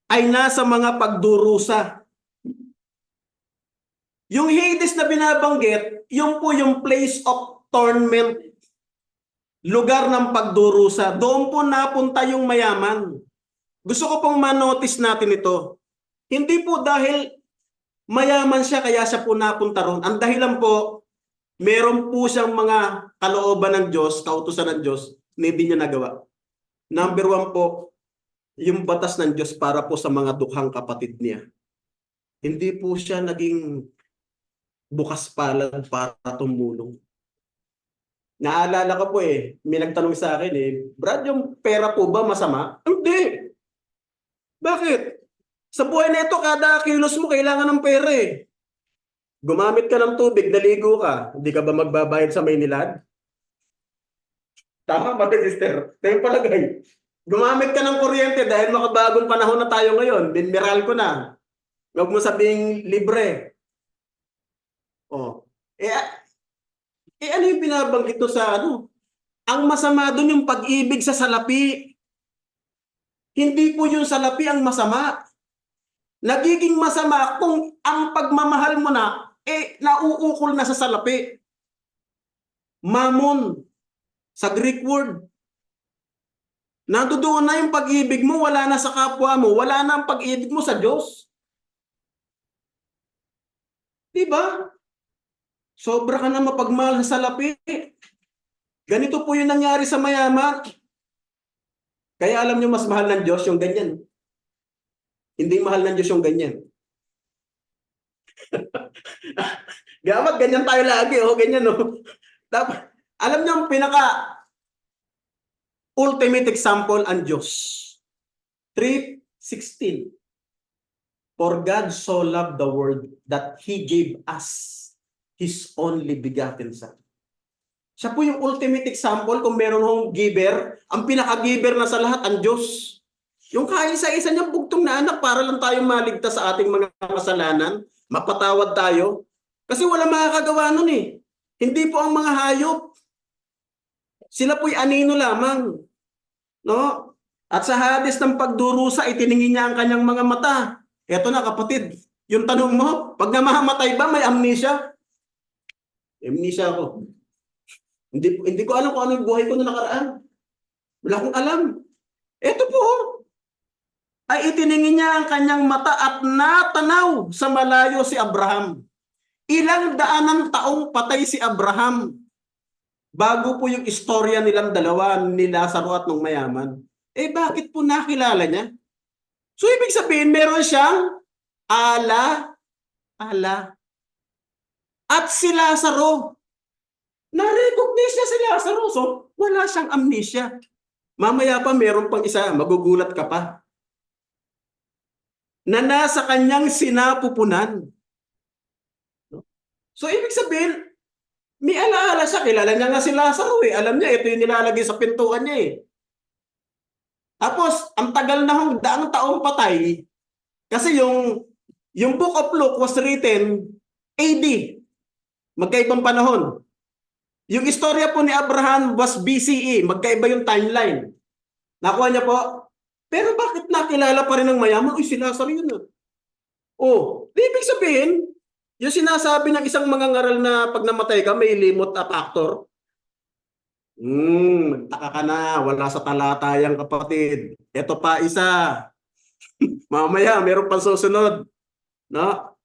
Ay nasa mga pagdurusa. Yung Hades na binabanggit, yung po yung place of torment. Lugar ng pagdurusa. Doon po napunta yung mayaman. Gusto ko pong manotice natin ito. Hindi po dahil mayaman siya kaya siya po napunta ron. Ang dahilan po, meron po siyang mga kalooban ng Diyos, kautusan ng Diyos, na hindi niya nagawa. Number 1 po, yung batas ng Diyos para po sa mga dukhang kapatid niya. Hindi po siya naging bukas palad para tumulong. Naalala ko po may nagtanong sa akin Brad, yung pera po ba masama? Hindi. Bakit? Sa buhay na ito, kada kilos mo kailangan ng pera Gumamit ka ng tubig, naligo ka, hindi ka ba magbabayad sa Maynilad? Tama ba, sister? Ito yung palagay. Gumamit ka ng kuryente dahil makabagong panahon na tayo ngayon. Binmiral ko na. Huwag mo sabing libre. Ano yung binabanggit to sa Ang masama doon yung pag-ibig sa salapi. Hindi po yung salapi ang masama. Nagiging masama kung ang pagmamahal mo na nauukol na sa salapi. Mammon sa Greek word. Nandoon na yung pag-ibig mo, wala na sa kapwa mo, wala na ang pag-ibig mo sa Diyos. Diba? Sobra ka na mapagmahal sa salapi. Ganito po yung nangyari sa mayaman. Kaya alam nyo, mas mahal ng Diyos yung ganyan. Hindi mahal ng Diyos yung ganyan. Gamat, ganyan tayo lagi. Ganyan. Dapat, alam nyo, ang ultimate example ang Diyos. 3:16. For God so loved the world that He gave us His only begotten Son. Siya po yung ultimate example kung meron hong giver. Ang pinaka-giver na sa lahat, ang Diyos. Yung kaisa-isa niyang bugtong na anak para lang tayo maligtas sa ating mga kasalanan, mapatawad tayo. Kasi wala makakagawa nun eh. Hindi po ang mga hayop. Sila po'y anino lamang. No? At sa Hades ng pagdurusa, itiningin niya ang kanyang mga mata. Eto na kapatid, yung tanong mo, pag namamatay ba may amnesia? Amnesia ako. Hindi ko alam kung ano yung buhay ko na nakaraan. Wala akong alam. Eto po, ay itiningin niya ang kanyang mata at natanaw sa malayo si Abraham. Ilang daanang taong patay si Abraham bago po yung istorya nilang dalawa, ni Lazaro at nung mayaman. Eh bakit po nakilala niya? So ibig sabihin, meron siyang ala. At si Lazaro, na-recognize niya si Lazaro. So wala siyang amnesia. Mamaya pa meron pang isa, magugulat ka pa, na nasa kanyang sinapupunan. So ibig sabihin, may alaala siya. Kilala niya nga si Lazaro eh. Alam niya, ito yung nilalagay sa pintuan niya eh. Tapos, ang tagal na hong daang taong patay, kasi yung Book of Luke was written AD. Magkaibang panahon. Yung istorya po ni Abraham was BCE. Magkaiba yung timeline. Nakuha niya po? Pero bakit nakilala pa rin ng mayaman? Uy, si Lazaro yun ah. Oh, ibig sabihin, yung sinasabi ng isang mangangaral na pag namatay ka, may limot at factor. Magtaka ka na, wala sa talatayang kapatid. Ito pa isa. Mamaya, meron pang susunod. No?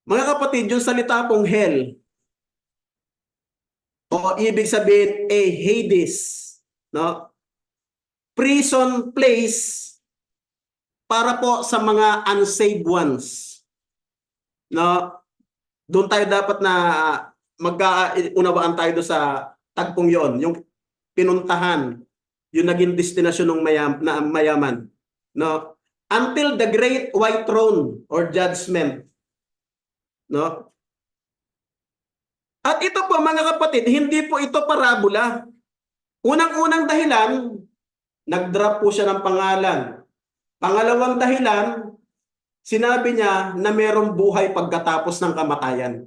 Mga kapatid, yung salita pong hell, o ibig sabihin, Hades, no? Prison place para po sa mga unsaved ones. No? Doon tayo dapat na magkaunawaan tayo doon sa tagpong yon, yung pinuntahan, yung naging destinasyon ng mayaman. No? Until the great white throne or judgment. No? At ito po mga kapatid, hindi po ito parabola. Unang-unang dahilan, nag-drop po siya ng pangalan. Pangalawang dahilan, sinabi niya na mayroong buhay pagkatapos ng kamatayan.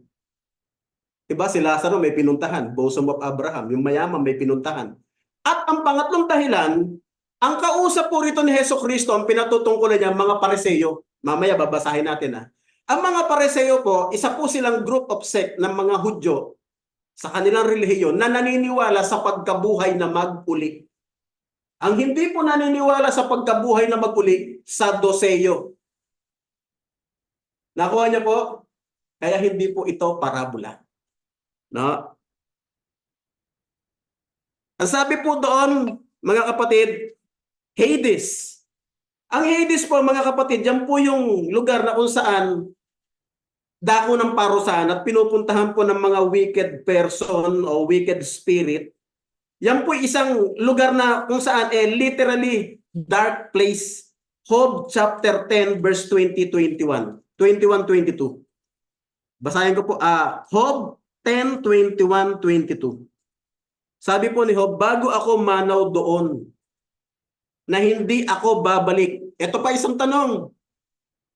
Diba si Lazaro may pinuntahan, bosom of Abraham, yung mayaman may pinuntahan. At ang pangatlong dahilan, ang kausap po rito ni Jesucristo, ang pinatutungkulan niya, mga Pariseo. Mamaya babasahin natin ha. Ang mga Pariseo po, isa po silang group of sect ng mga Hudyo sa kanilang relihiyon na naniniwala sa pagkabuhay na mag-uli. Ang hindi po naniniwala sa pagkabuhay na mag-uli, Saduceo. Nakuha niya po? Kaya hindi po ito parabola. No? Ang sabi po doon, mga kapatid, Hades. Ang Hades po, mga kapatid, yan po yung lugar na kung saan dako ng parusahan at pinupuntahan po ng mga wicked person o wicked spirit. Yan po isang lugar na kung saan literally dark place. Job chapter 10 verse 20-21. 21-22. Basahin ko po. Job 10:21-22. Sabi po ni Job, bago ako manaw doon, na hindi ako babalik. Ito pa isang tanong.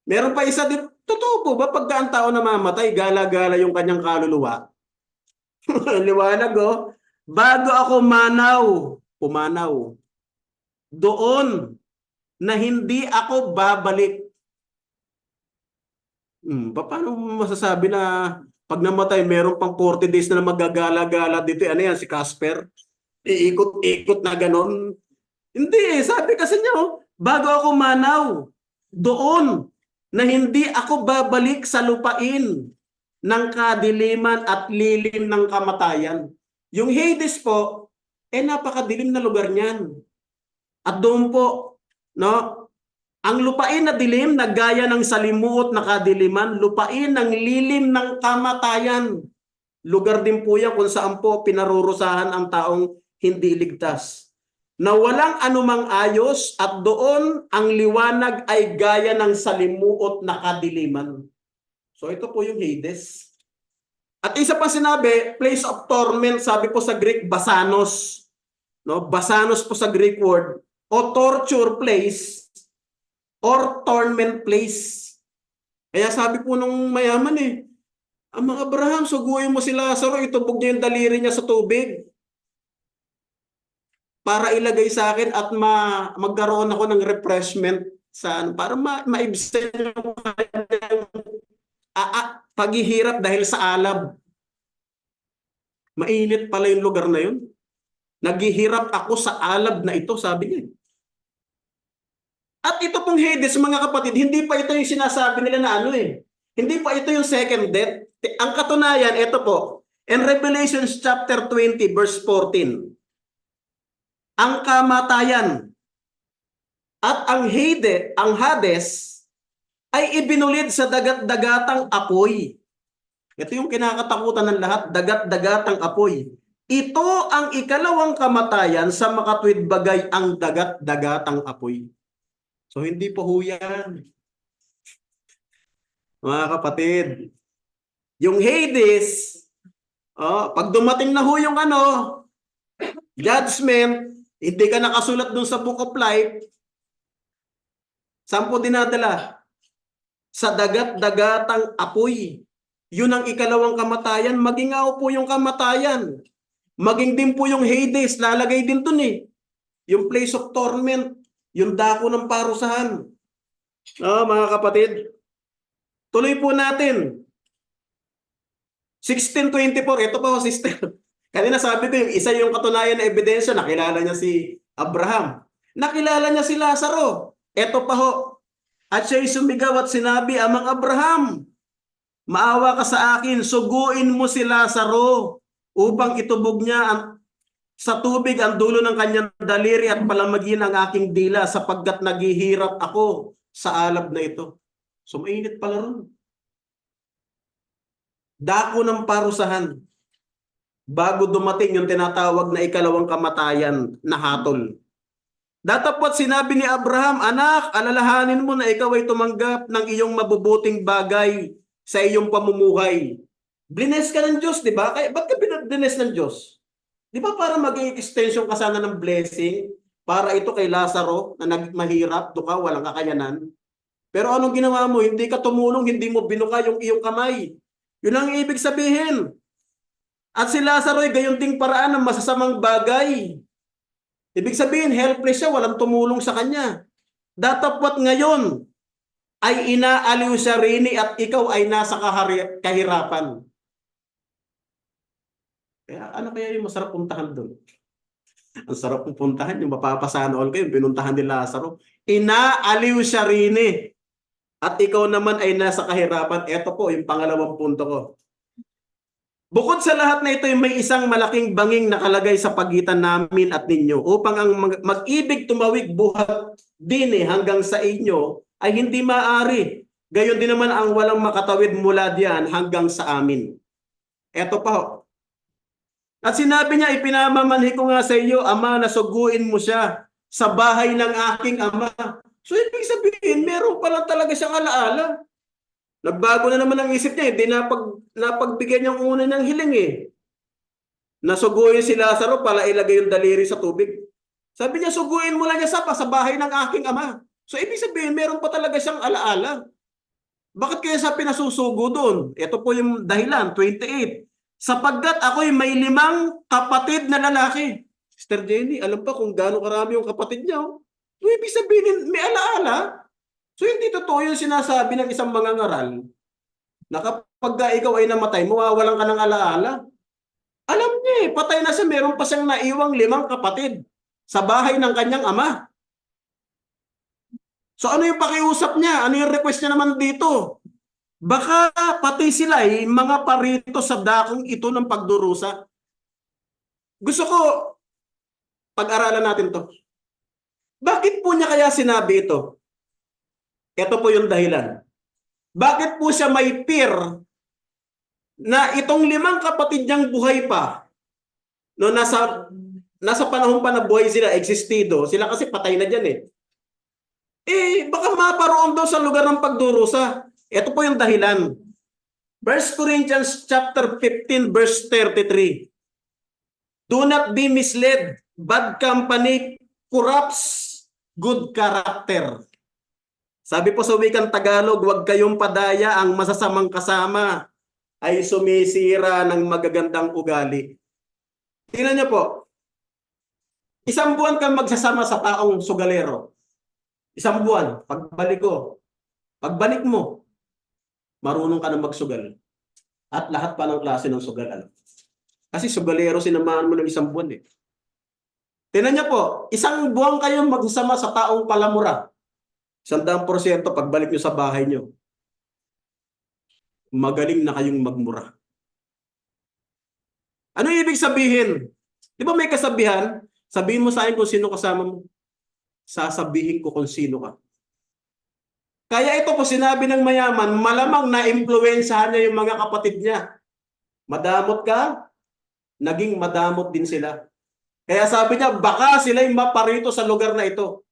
Meron pa isa dito. Totoo po ba pagka ang tao namamatay, gala-gala yung kanyang kaluluwa? Liwanag oh. Bago ako pumanaw, doon na hindi ako babalik. Paano masasabi na pag namatay, meron pang 40 days na magagala-gala dito? Ano yan, si Casper? Iikot-ikot na ganon? Hindi, sabi kasi niya, bago ako manaw, doon na hindi ako babalik sa lupain ng kadiliman at lilim ng kamatayan. Yung Hades po, napakadilim na lugar niyan. At doon po, no, ang lupain na dilim na gaya ng salimuot na kadiliman, lupain ng lilim ng kamatayan. Lugar din po yan kung saan po pinarurusahan ang taong hindi ligtas. Na walang anumang ayos at doon ang liwanag ay gaya ng salimuot na kadiliman. So ito po yung Hades. At isa pa sinabi, place of torment, sabi po sa Greek, basanos. No? Basanos po sa Greek word. O torture place or torment place. Kaya sabi po nung mayaman ang mga Abraham, suguin mo si Lazaro, itubog niya yung daliri niya sa tubig para ilagay sa akin at magkaroon ako ng refreshment para maibsan yung paghihirap dahil sa alab. Mainit pala yung lugar na yun. Naghihirap ako sa alab na ito, sabi niya. At ito pong Hades, mga kapatid, hindi pa ito yung sinasabi nila na hindi pa ito yung second death. Ang katunayan, ito po, in Revelation chapter 20, verse 14, ang kamatayan at ang Hades ay ibinulid sa dagat-dagatang apoy. Ito yung kinakatakutan ng lahat, dagat-dagatang apoy. Ito ang ikalawang kamatayan sa makatwid bagay ang dagat-dagatang apoy. So hindi po ho yan. Mga kapatid, yung Hades, pag dumating na ho yung judgment, hindi ka nakasulat dun sa Book of Life, saan po dinadala? Sa dagat-dagatang apoy. Yun ang ikalawang kamatayan. Maging po yung kamatayan. Maging din po yung Hades. Lalagay din dun yung place of torment. Yung dako ng parusahan. Mga kapatid. Tuloy po natin. 1624. Ito po, sister. Kanina sabi ko yung isa yung katunayan na ebidensya. Nakilala niya si Abraham. Nakilala niya si Lazaro. Ito pa ho. At siya'y sumigaw at sinabi, Amang Abraham, maawa ka sa akin, suguin mo si Lazaro upang itubog niya sa tubig ang dulo ng kanyang daliri at palamagin ang aking dila sapagkat naghihirap ako sa alab na ito. So mainit pala ron. Dako ng parusahan bago dumating yung tinatawag na ikalawang kamatayan na hatol. Datapwat sinabi ni Abraham, anak, alalahanin mo na ikaw ay tumanggap ng iyong mabubuting bagay sa iyong pamumuhay. Blines ka ng Diyos, di ba? Kaya ba't ka blines ng Diyos? Di ba para maging extension ka sana ng blessing para ito kay Lazaro na mahirap, duka, walang kakayanan? Pero anong ginawa mo? Hindi ka tumulong, hindi mo binuka yung iyong kamay. Yun ang ibig sabihin. At si Lazaro ay gayon ding paraan ng masasamang bagay. Ibig sabihin, helpless siya, walang tumulong sa kanya. Datapwat ngayon ay inaaliw siya rin at ikaw ay nasa kahirapan. Kaya ano kaya yung masarap puntahan doon? Ang sarap pong puntahan, yung mapapasanoon ko yung pinuntahan ni Lazaro. Inaaliw siya rin at ikaw naman ay nasa kahirapan. Ito po yung pangalawang punto ko. Bukod sa lahat na ito, may isang malaking banging nakalagay sa pagitan namin at ninyo upang ang mag-ibig tumawig buhat din hanggang sa inyo ay hindi maaari. Gayon din naman ang walang makatawid mula diyan hanggang sa amin. Eto pa ho. At sinabi niya, ipinamamanhi ko nga sa iyo, Ama, na suguin mo siya sa bahay ng aking ama. So ibig sabihin, meron pala talaga siyang alaala. Nagbago na naman ang isip niya, hindi napagbigyan niyang una niyang hiling Nasuguin si Lazaro para ilagay yung daliri sa tubig. Sabi niya, suguin mo lang niya sa bahay ng aking ama. So ibig sabihin, meron pa talaga siyang alaala. Bakit kaya sa pinasusugo doon? Ito po yung dahilan, 28. Sapagkat ako'y may 5 kapatid na lalaki. Sister Jenny, alam pa kung gaano karami yung kapatid niya. So ibig sabihin, may alaala. So hindi totoo yung sinasabi ng isang mangangaral na kapag ikaw ay namatay, mawawalan ka ng alaala. Alam niya patay na siya, meron pa siyang naiwang 5 kapatid sa bahay ng kanyang ama. So ano yung pakiusap niya? Ano yung request niya naman dito? Baka pati sila mga parito sa dakong ito ng pagdurusa. Gusto ko pag-aralan natin to. Bakit po niya kaya sinabi ito? Ito po yung dahilan. Bakit po siya may fear na itong 5 kapatid niyang buhay pa, no, nasa panahon pa na buhay sila, existido, sila kasi patay na dyan baka maparoon daw sa lugar ng pagdurusa. Ito po yung dahilan. 1 Corinthians chapter 15 verse 33. Do not be misled. Bad company corrupts good character. Sabi po sa wikang Tagalog, huwag kayong padaya, ang masasamang kasama ay sumisira ng magagandang ugali. Tingnan niyo po, isang buwan kang magsasama sa taong sugalero. Isang buwan, pagbalik mo, marunong ka na magsugal. At lahat pa ng klase ng sugal, alam. Kasi sugalero sinamahan mo ng isang buwan eh. Tingnan niyo po, isang buwan kayong magsasama sa taong palamura. 100% pagbalik niyo sa bahay niyo, magaling na kayong magmura. Ano ibig sabihin? Di ba may kasabihan? Sabihin mo sa akin kung sino kasama mo. Sasabihin ko kung sino ka. Kaya ito po sinabi ng mayaman, malamang na-impluwensyahan niya yung mga kapatid niya. Madamot ka, naging madamot din sila. Kaya sabi niya, baka sila'y maparito sa lugar na ito.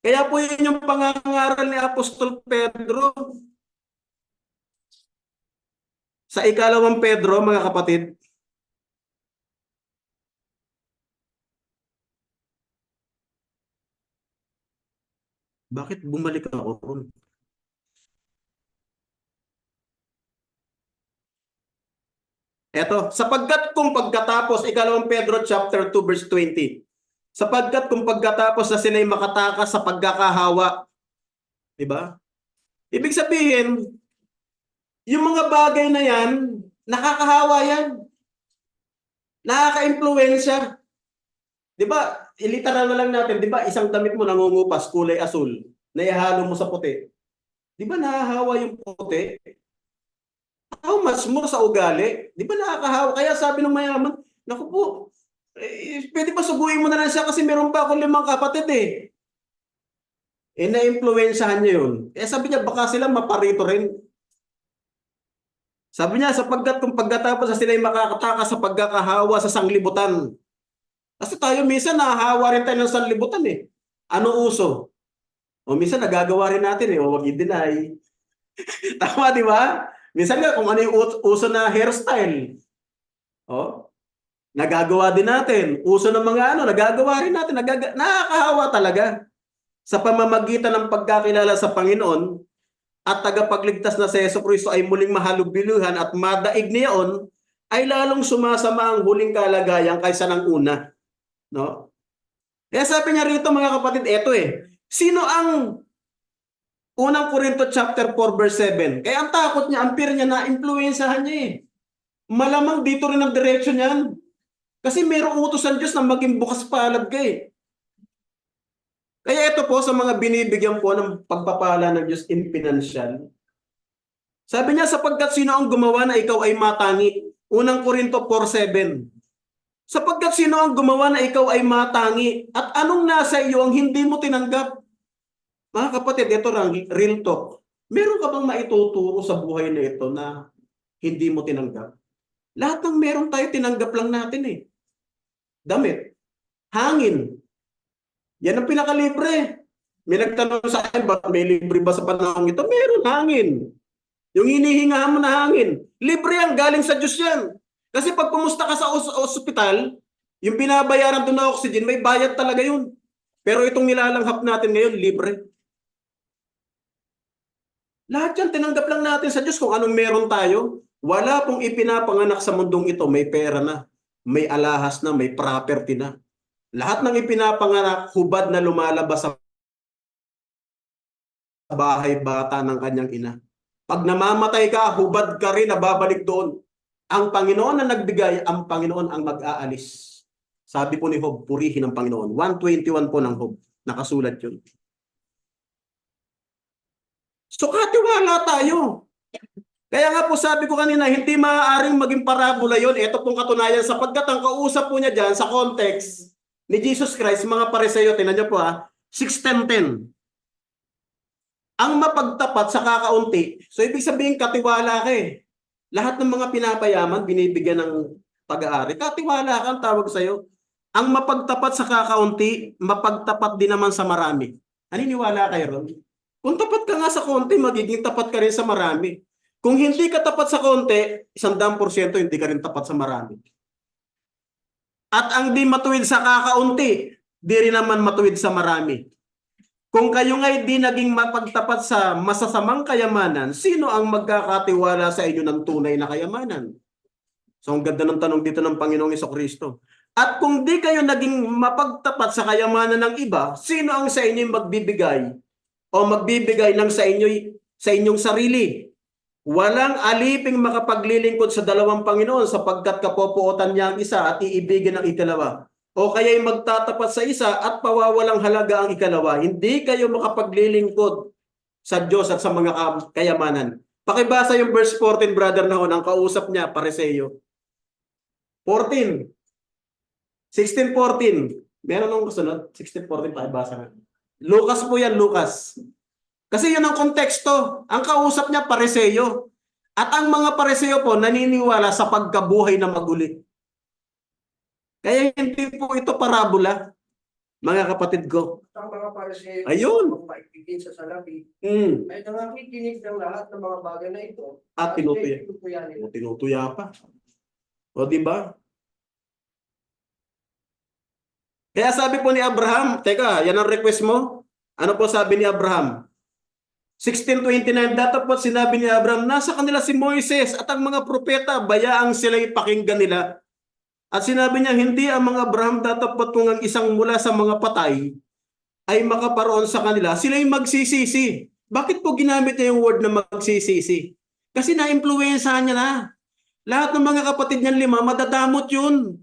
Kaya po yun yung pangangaral ni Apostol Pedro. Sa ikalawang Pedro, mga kapatid, bakit bumalik ako ron? Eto, sapagkat kung pagkatapos, ikalawang Pedro chapter 2 verse 20, sapagkat kung pagkatapos na sila'y makatakas sa pagkakahawa, di ba? Ibig sabihin, yung mga bagay na yan, nakakahawa yan. Nakaka-impluwensya. Di ba? Iliteral na lang natin, di ba? Isang damit mo nangungupas, kulay asul, na ihalo mo sa puti. Di ba nahahawa yung puti? How much more sa ugali? Di ba nakakahawa? Kaya sabi ng mayaman, naku po, pwede pa suguin mo na lang siya kasi meron pa akong 5 kapatid eh. Na-impluwensyahan niya yun. Sabi niya, baka sila maparito rin. Sabi niya, sapagkat kung pagkatapos na sila'y makakatakas sa pagkakahawa sa sanglibutan. Kasi tayo minsan nahahawa rin tayo ng sanglibutan eh. Ano uso? O minsan nagagawa rin natin eh, o wag i-deny. Tama, di ba? Minsan nga kung ano yung uso na hairstyle. O, nagagawa din natin. Uso ng mga ano, nagagawa rin natin. Nakakahawa talaga. Sa pamamagitan ng pagkakilala sa Panginoon at tagapagligtas na si Jesucristo ay muling mahalubbiluhan at madaig niyaon, ay lalong sumasama ang huling kalagayan kaysa ng una. No? Kaya sabi niya rito mga kapatid, eto eh, sino ang unang Korinto chapter 4 verse 7? Kaya ang takot niya, ang fear niya na impluwensyahan niya eh. Malamang dito rin ang direksyon niyan. Kasi mayroong utos ng Diyos na maging bukas palad ka eh. Kaya ito po sa mga binibigyan po ng pagpapala ng Diyos in financial. Sabi niya, sapagkat sino ang gumawa na ikaw ay matangi? Unang Korinto 4:7. Sapagkat sino ang gumawa na ikaw ay matangi? At anong nasa iyo ang hindi mo tinanggap? Mga kapatid, ito lang, real talk. Meron ka bang maituturo sa buhay na ito na hindi mo tinanggap? Lahat ng meron tayo, tinanggap lang natin eh. Damit, hangin. Yan ang pinakalibre. May nagtanong sa akin, may libre ba sa panahon ito? Meron, hangin. Yung hinihingahan mo na hangin. Libre yan, galing sa Diyos yan. Kasi pag pumusta ka sa ospital, yung binabayaran doon na oxygen, may bayad talaga yun. Pero itong nilalanghap natin ngayon, libre. Lahat yan, tinanggap lang natin sa Diyos kung anong meron tayo. Wala pong ipinapanganak sa mundong ito, may pera na, may alahas na, may property na. Lahat ng ipinapanganak, hubad na lumalabas sa bahay bata ng kanyang ina. Pag namamatay ka, hubad ka rin na babalik doon. Ang Panginoon na nagbigay, ang Panginoon ang mag-aalis. Sabi po ni Job, purihin ang Panginoon. 1:21 po ng Job. Nakasulat yun. So katiwala tayo. Kaya nga po sabi ko kanina, hindi maaaring maging parabola yun. Ito pong katunayan sapagkat ang kausap po niya dyan sa context ni Jesus Christ, mga Pariseo, tinan niyo po 6:10. Ang mapagtapat sa kakaunti, so ibig sabihin katiwala ka eh. Lahat ng mga pinapayaman, binibigyan ng pag-aari. Katiwala ka ang tawag sa'yo. Ang mapagtapat sa kakaunti, mapagtapat din naman sa marami. Naniniwala kayo ron? Kung tapat ka nga sa konti, magiging tapat ka rin sa marami. Kung hindi ka tapat sa konti, 100% hindi ka rin tapat sa marami. At ang di matuwid sa kakaunti, di rin naman matuwid sa marami. Kung kayo nga'y di naging mapagtapat sa masasamang kayamanan, sino ang magkakatiwala sa inyo ng tunay na kayamanan? So ang ganda ng tanong dito ng Panginoong Jesucristo. At kung di kayo naging mapagtapat sa kayamanan ng iba, sino ang sa inyo magbibigay o magbibigay ng sa inyong sarili? Walang aliping makapaglilingkod sa dalawang Panginoon sapagkat kapopuotan niya ang isa at iibigin ang ikalawa. O kaya'y magtatapat sa isa at pawawalang halaga ang ikalawa. Hindi kayo makapaglilingkod sa Diyos at sa mga kayamanan. Pakibasa yung verse 14, brother Nahon, ang kausap niya, Pariseo. 14. 16:14. Meron nung kasunod? 16:14, pakibasa nga. Lucas po yan, Lucas. Kasi yun ang konteksto. Ang kausap niya, Pariseo. At ang mga Pariseo po, naniniwala sa pagkabuhay na maguli. Kaya hindi po ito parabola, mga kapatid ko. Ang mga Pariseo, Ayun. maibigin sa salapi, Mm. ay nangakikinig ng lahat ng mga bagay na ito. At tinutuya. nila. O tinutuya pa. O di ba? Kaya sabi po ni Abraham, teka, yan ang request mo? Ano po sabi ni Abraham? 16:29, datapot sinabi ni Abraham, nasa kanila si Moises at ang mga propeta, bayaang sila'y pakinggan nila. At sinabi niya, hindi ang mga Abraham datapot kung ang isang mula sa mga patay ay makaparoon sa kanila, sila'y magsisisi. Bakit po ginamit niya yung word na magsisisi? Kasi na-influensahan niya na. Lahat ng mga kapatid niyan 5, madadamot yun.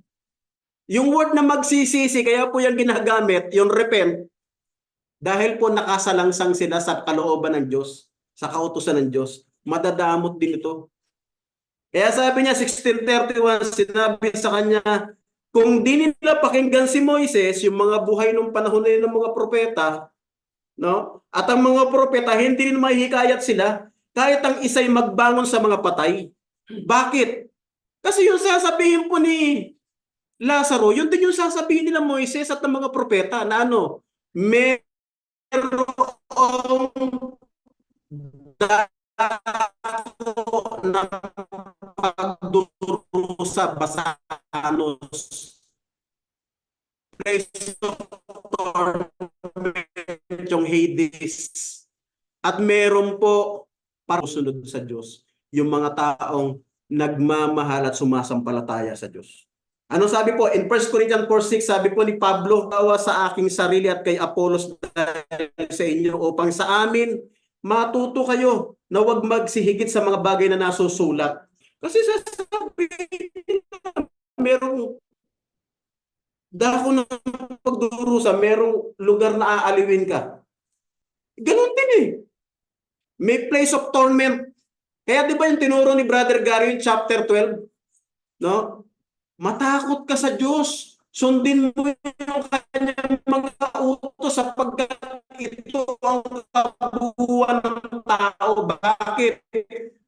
Yung word na magsisisi, kaya po yung ginagamit, yung repent, dahil po nakasalangsang sila sa kalooban ng Diyos, sa kautusan ng Diyos, madadamot din ito. Kaya sabi niya, 16:31, sinabi sa kanya, kung di nila pakinggan si Moises, yung mga buhay ng panahon na ng mga propeta, no? At ang mga propeta, hindi rin mahihikayat sila, kahit ang isa'y magbangon sa mga patay. Bakit? Kasi yung sasabihin po ni Lazaro, yun din yung sasabihin nila Moises at ng mga propeta, na ano, merong dako ng pagdurusa basanos. Place of torment, yung Hades. At meron po para sunod sa Diyos, yung mga taong nagmamahal at sumasampalataya sa Diyos. Ano sabi po? In 1 Corinthians 4:6, sabi po ni Pablo, tawa sa aking sarili at kay Apollos sa inyo upang sa amin matuto kayo na huwag magsihigit sa mga bagay na nasusulat. Kasi sasabihin merong dako ng pagdurusa, merong lugar na aaliwin ka. Ganun din eh. May place of torment. Kaya di ba yung tinuro ni Brother Gary yung chapter 12? No? Matakot ka sa Diyos. Sundin mo yung kanyang mga utos sapagkat ito ang kabuuan ng tao. Bakit?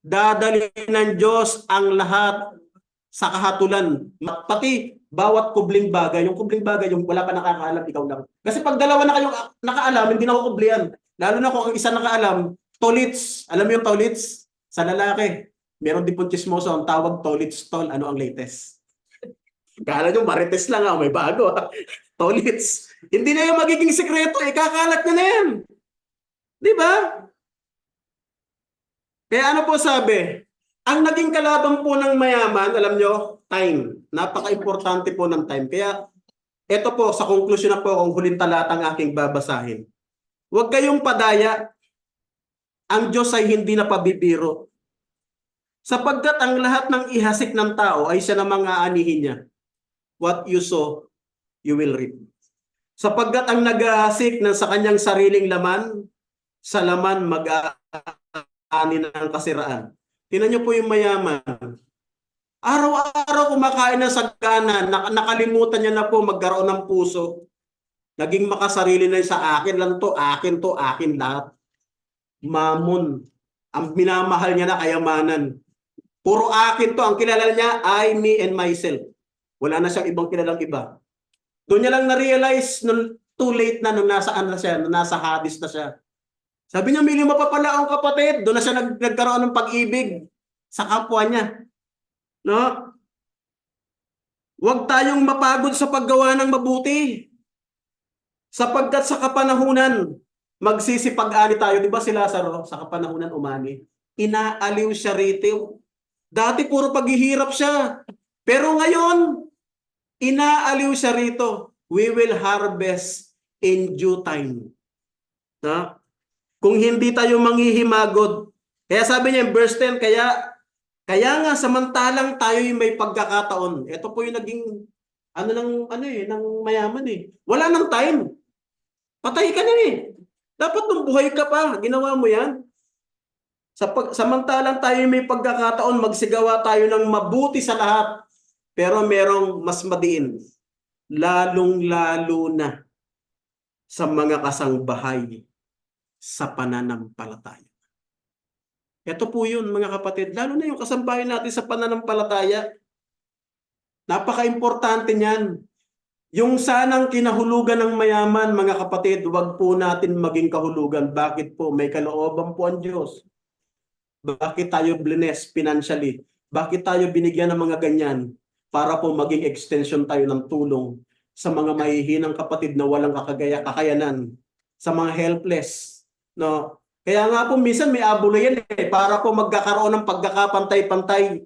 Dadalhin ng Diyos ang lahat sa kahatulan. Pati bawat kubling bagay. Yung kubling bagay, yung wala pa nakakaalam, ikaw lang. Kasi pag dalawa na kayong nakaalam, hindi na kukublihan. Lalo na kung ang isa nakaalam, tolits. Alam mo yung tolits? Sa lalaki. Meron din pong chismoso ang tawag tolits tol. Ano ang latest? Kala nyo marites lang may bago. Tolits. Hindi na yung magiging sekreto, kakalat nyo na yan. Di ba? Kaya ano po sabi? Ang naging kalaban po ng mayaman, alam nyo, time. Napaka-importante po ng time. Kaya ito po, sa conclusion na po, ang huling talatang aking babasahin. Huwag kayong padaya. Ang Diyos ay hindi na pabibiro. Sapagkat ang lahat ng ihasik ng tao ay siya na mga anihin niya. What you sow, you will reap. Sapagkat ang naghahasik ng sa kanyang sariling laman, sa laman mag-aani ng kasiraan. Tingnan niyo po yung mayaman. Araw-araw kumakain ng sagana, nakalimutan niya na po magkaroon ng puso. Naging makasarili na sa akin lang to, akin lahat. Mamon. Ang minamahal niya na kayamanan. Puro akin to. Ang kilala niya, I, me, and myself. Wala na siyang ibang kilalang iba. Doon niya lang na-realize nung too late na, nung nasaan na siya, nung nasa Hades na siya. Sabi niya, may 5 pa pala akong kapatid. Doon na siya nagkaroon ng pag-ibig sa kapwa niya. No? Huwag tayong mapagod sa paggawa ng mabuti. Sapagkat sa kapanahunan, magsisipag-ani tayo. Di ba si Lazaro, sa kapanahunan umani? Inaaliw siya rito. Dati puro paghihirap siya. Pero ngayon, inaaliw siya rito. We will harvest in due time. Na? Kung hindi tayo manghihimagod. Kaya sabi niya, verse 10, kaya nga samantalang tayo may pagkakataon. Ito po yung naging ng mayaman eh. Wala nang time. Patay ka na eh. Dapat nung buhay ka pa, ginawa mo yan. Samantalang tayo may pagkakataon, magsigawa tayo ng mabuti sa lahat. Pero merong mas madiin. Lalong-lalo na sa mga kasangbahay sa pananampalataya. Ito po yun mga kapatid, lalo na yung kasambahay natin sa pananampalataya. Napaka-importante niyan. Yung sanang kinahulugan ng mayaman mga kapatid, huwag po natin maging kahulugan. Bakit po? May kalooban po ang Diyos. Bakit tayo blessed financially? Bakit tayo binigyan ng mga ganyan? Para po maging extension tayo ng tulong sa mga mahihinang kapatid na walang kakayanan, sa mga helpless. No? Kaya nga po minsan may abula yan para po magkakaroon ng pagkakapantay-pantay.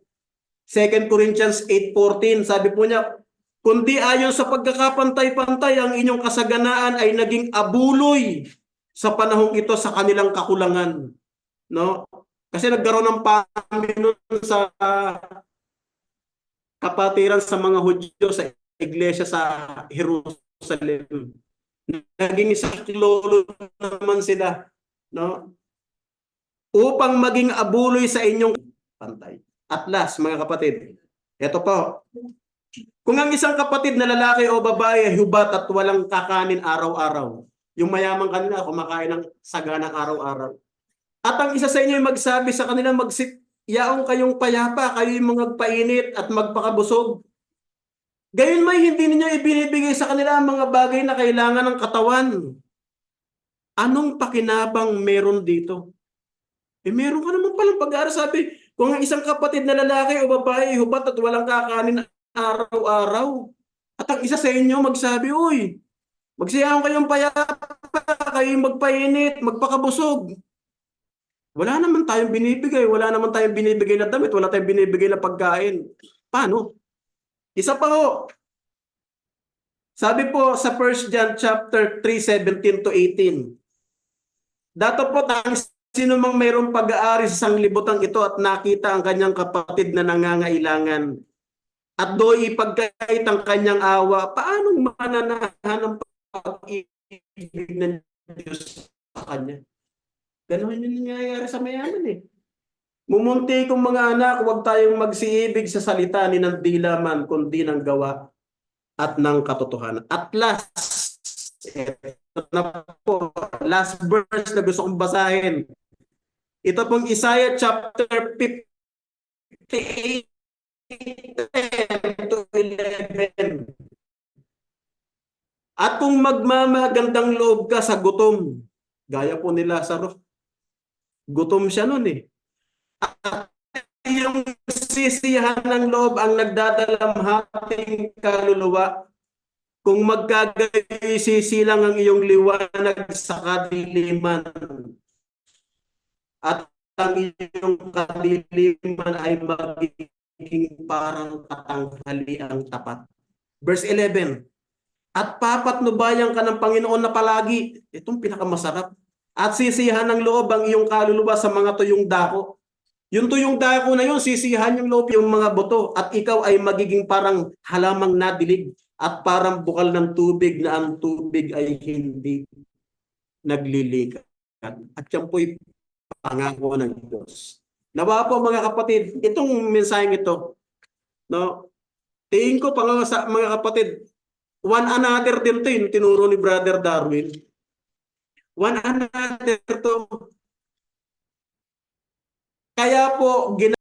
2 Corinthians 8:14, sabi po niya, kundi ayon sa pagkakapantay-pantay, ang inyong kasaganaan ay naging abuloy sa panahong ito sa kanilang kakulangan. No? Kasi nagkaroon ng Panginoon sa kapatiran sa mga Hudyo sa iglesia sa Jerusalem. Naging saklolo naman sila, no? Upang maging abuloy sa inyong pantay. At last, mga kapatid, ito po. Kung ang isang kapatid na lalaki o babae ay hubat at walang kakanin araw-araw, yung mayaman kanila kumakain ng saganang araw-araw. At ang isa sa inyo ay magsabi sa kanila, yaong kayong payapa, kayo yung magpainit at magpakabusog. Gayon may hindi ninyo ibinibigay sa kanila ang mga bagay na kailangan ng katawan. Anong pakinabang meron dito? Meron ka naman palang pag-aaral. Sabi, kung ang isang kapatid na lalaki o babae hubat at walang kakanin araw-araw. At ang isa sa inyo magsabi, uy, magsiyahon kayong payapa, kayong magpainit, magpakabusog. Wala naman tayong binibigay, wala naman tayong binibigay na damit, wala tayong binibigay na pagkain. Paano? Isa pa ho. Sabi po sa 1 John chapter 3:17-18. Dato po sino mang mayroong pag-aari sa sanglibutang ito at nakita ang kanyang kapatid na nangangailangan at do'y ipagkait ang kanyang awa, paano mananahan ang pag-ibig ng Diyos sa kanya? Ganun yung nangyayari sa mayaman eh. Mumunti kong mga anak, huwag tayong magsiibig sa salita ni ng dila man, kundi ng gawa at ng katotohanan. At last, ito na po, last verse na gusto kong basahin. Ito pong Isaiah chapter 58 to 11. At kung magmamagandang loob ka sa gutom, gaya po ni Lazaro, gutom siya nun eh. At yung sisiyahan ng loob ang nagdadalamhating kaluluwa, kung magkagayoy sisilang ang iyong liwanag sa kadiliman, at ang iyong kadiliman ay magiging parang katanghali ang tapat. Verse 11, at papatnubayan ka ng Panginoon na palagi. Itong pinakamasarap. At sisiyahan ng loob ang iyong kaluluwa sa mga tuyong dako. Yung tuyong dako na yun, sisiyahan yung loob yung mga buto. At ikaw ay magiging parang halamang nadilig at parang bukal ng tubig na ang tubig ay hindi naglilikat. At yan po'y pangako ng Diyos. Nawa po mga kapatid, itong mensaheng ito, no? Tingin ko mga kapatid, one another din ito yung tinuro ni Brother Darwin. One another to. Kaya po,